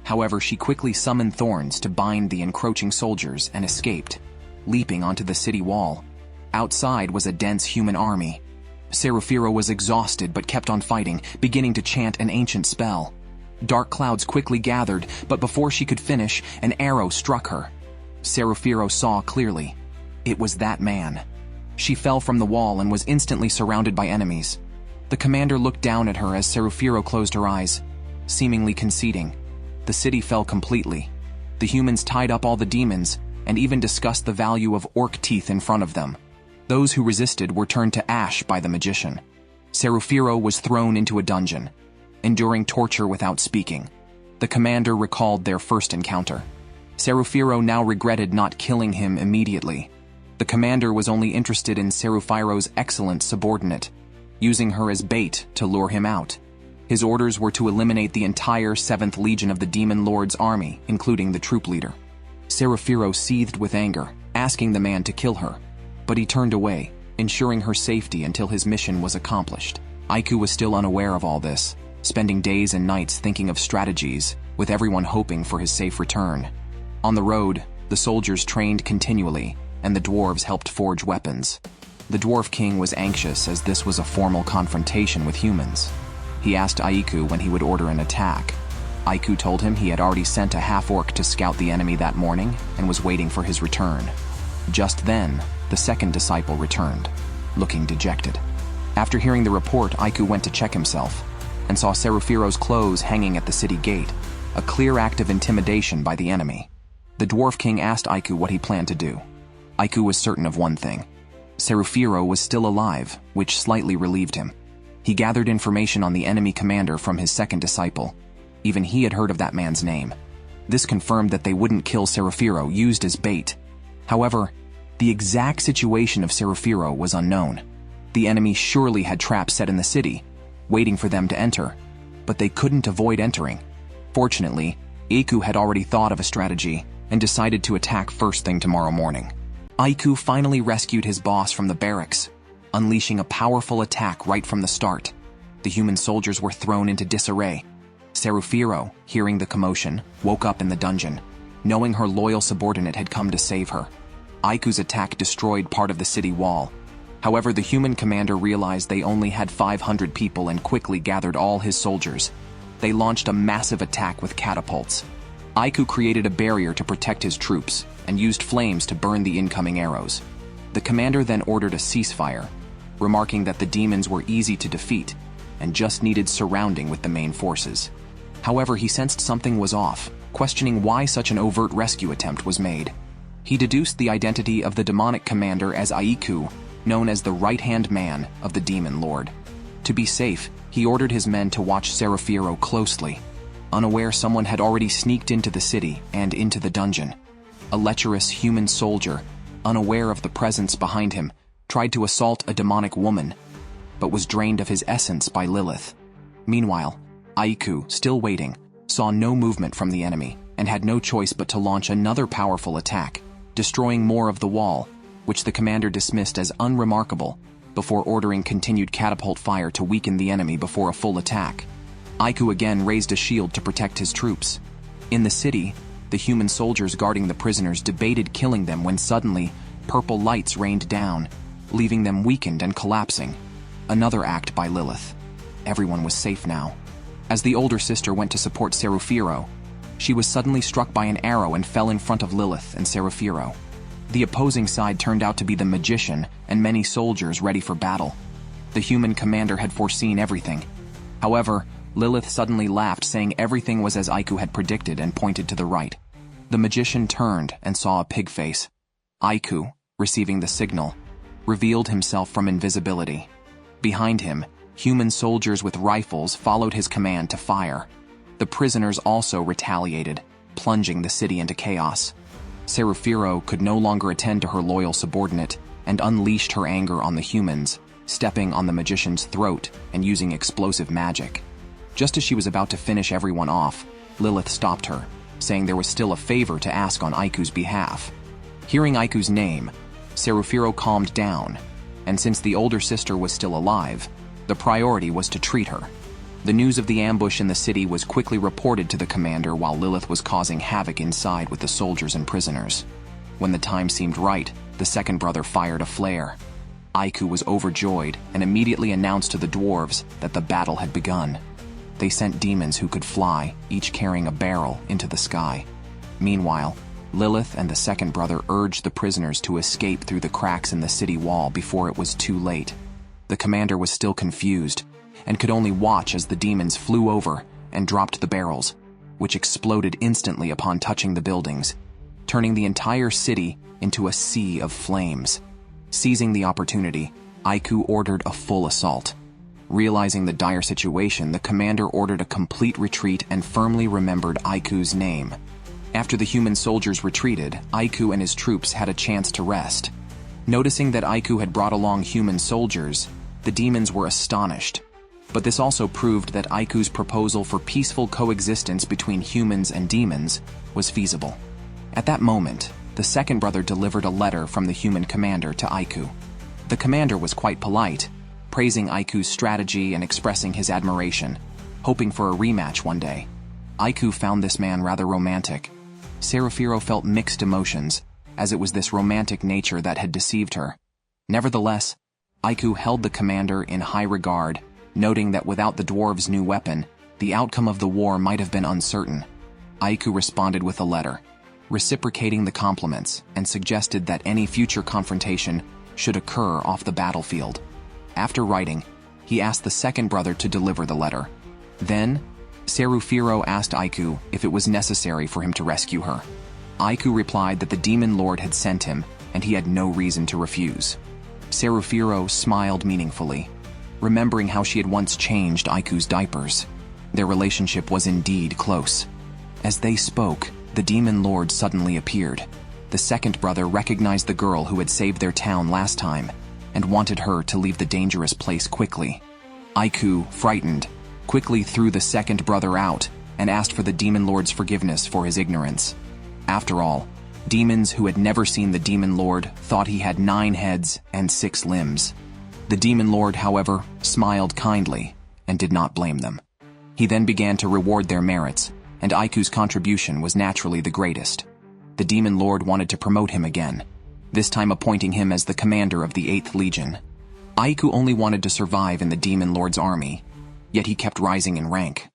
However, she quickly summoned thorns to bind the encroaching soldiers and escaped, leaping onto the city wall. Outside was a dense human army. Seruphiro was exhausted but kept on fighting, beginning to chant an ancient spell. Dark clouds quickly gathered, but before she could finish, an arrow struck her. Seruphiro saw clearly. It was that man. She fell from the wall and was instantly surrounded by enemies. The commander looked down at her as Seruphiro closed her eyes, seemingly conceding. The city fell completely. The humans tied up all the demons and even discussed the value of orc teeth in front of them. Those who resisted were turned to ash by the magician. Seruphiro was thrown into a dungeon, enduring torture without speaking. The commander recalled their first encounter. Seruphiro now regretted not killing him immediately. The commander was only interested in Seruphiro's excellent subordinate, using her as bait to lure him out. His orders were to eliminate the entire 7th Legion of the Demon Lord's army, including the troop leader. Seruphiro seethed with anger, asking the man to kill her, but he turned away, ensuring her safety until his mission was accomplished. Aiku was still unaware of all this, spending days and nights thinking of strategies, with everyone hoping for his safe return. On the road, the soldiers trained continually, and the dwarves helped forge weapons. The dwarf king was anxious as this was a formal confrontation with humans. He asked Aiku when he would order an attack. Aiku told him he had already sent a half-orc to scout the enemy that morning and was waiting for his return. Just then, the second disciple returned, looking dejected. After hearing the report, Aiku went to check himself and saw Seruphiro's clothes hanging at the city gate, a clear act of intimidation by the enemy. The dwarf king asked Aiku what he planned to do. Aiku was certain of one thing. Seruphiro was still alive, which slightly relieved him. He gathered information on the enemy commander from his second disciple. Even he had heard of that man's name. This confirmed that they wouldn't kill Seruphiro, used as bait. However, The exact situation of Seruphiro was unknown. The enemy surely had traps set in the city, waiting for them to enter, but they couldn't avoid entering. Fortunately, Aiku had already thought of a strategy and decided to attack first thing tomorrow morning. Aiku finally rescued his boss from the barracks, unleashing a powerful attack right from the start. The human soldiers were thrown into disarray. Seruphiro, hearing the commotion, woke up in the dungeon, knowing her loyal subordinate had come to save her. Aiku's attack destroyed part of the city wall. However, the human commander realized they only had 500 people and quickly gathered all his soldiers. They launched a massive attack with catapults. Aiku created a barrier to protect his troops and used flames to burn the incoming arrows. The commander then ordered a ceasefire, remarking that the demons were easy to defeat and just needed surrounding with the main forces. However, he sensed something was off, questioning why such an overt rescue attempt was made. He deduced the identity of the demonic commander as Aiku, known as the right-hand man of the demon lord. To be safe, he ordered his men to watch Seruphiro closely. Unaware someone had already sneaked into the city and into the dungeon. A lecherous human soldier, unaware of the presence behind him, tried to assault a demonic woman, but was drained of his essence by Lilith. Meanwhile, Aiku, still waiting, saw no movement from the enemy and had no choice but to launch another powerful attack, destroying more of the wall, which the commander dismissed as unremarkable, before ordering continued catapult fire to weaken the enemy before a full attack. Aiku again raised a shield to protect his troops. In the city, the human soldiers guarding the prisoners debated killing them when suddenly, purple lights rained down, leaving them weakened and collapsing. Another act by Lilith. Everyone was safe now. As the older sister went to support Seruphiro, she was suddenly struck by an arrow and fell in front of Lilith and Seruphiro. The opposing side turned out to be the magician and many soldiers ready for battle. The human commander had foreseen everything. However, Lilith suddenly laughed, saying everything was as Aiku had predicted, and pointed to the right. The magician turned and saw a pig face. Aiku, receiving the signal, revealed himself from invisibility. Behind him, human soldiers with rifles followed his command to fire. The prisoners also retaliated, plunging the city into chaos. Seruphiro could no longer attend to her loyal subordinate and unleashed her anger on the humans, stepping on the magician's throat and using explosive magic. Just as she was about to finish everyone off, Lilith stopped her, saying there was still a favor to ask on Aiku's behalf. Hearing Aiku's name, Seruphiro calmed down, and since the older sister was still alive, the priority was to treat her. The news of the ambush in the city was quickly reported to the commander while Lilith was causing havoc inside with the soldiers and prisoners. When the time seemed right, the second brother fired a flare. Aiku was overjoyed and immediately announced to the dwarves that the battle had begun. They sent demons who could fly, each carrying a barrel, into the sky. Meanwhile, Lilith and the second brother urged the prisoners to escape through the cracks in the city wall before it was too late. The commander was still confused and could only watch as the demons flew over and dropped the barrels, which exploded instantly upon touching the buildings, turning the entire city into a sea of flames. Seizing the opportunity, Aiku ordered a full assault. Realizing the dire situation, the commander ordered a complete retreat and firmly remembered Aiku's name. After the human soldiers retreated, Aiku and his troops had a chance to rest. Noticing that Aiku had brought along human soldiers, the demons were astonished. But this also proved that Aiku's proposal for peaceful coexistence between humans and demons was feasible. At that moment, the second brother delivered a letter from the human commander to Aiku. The commander was quite polite, praising Aiku's strategy and expressing his admiration, hoping for a rematch one day. Aiku found this man rather romantic. Seruphiro felt mixed emotions, as it was this romantic nature that had deceived her. Nevertheless, Aiku held the commander in high regard, noting that without the dwarves' new weapon, the outcome of the war might have been uncertain. Aiku responded with a letter, reciprocating the compliments, and suggested that any future confrontation should occur off the battlefield. After writing, he asked the second brother to deliver the letter. Then, Seruphiro asked Aiku if it was necessary for him to rescue her. Aiku replied that the demon lord had sent him, and he had no reason to refuse. Seruphiro smiled meaningfully, remembering how she had once changed Aiku's diapers. Their relationship was indeed close. As they spoke, the demon lord suddenly appeared. the second brother recognized the girl who had saved their town last time and wanted her to leave the dangerous place quickly. Aiku, frightened, quickly threw the second brother out and asked for the Demon Lord's forgiveness for his ignorance. After all, demons who had never seen the Demon Lord thought he had 9 heads and 6 limbs. The Demon Lord, however, smiled kindly and did not blame them. He then began to reward their merits, and Aiku's contribution was naturally the greatest. The Demon Lord wanted to promote him again, this time appointing him as the commander of the 8th Legion. Aiku only wanted to survive in the Demon Lord's army, yet he kept rising in rank.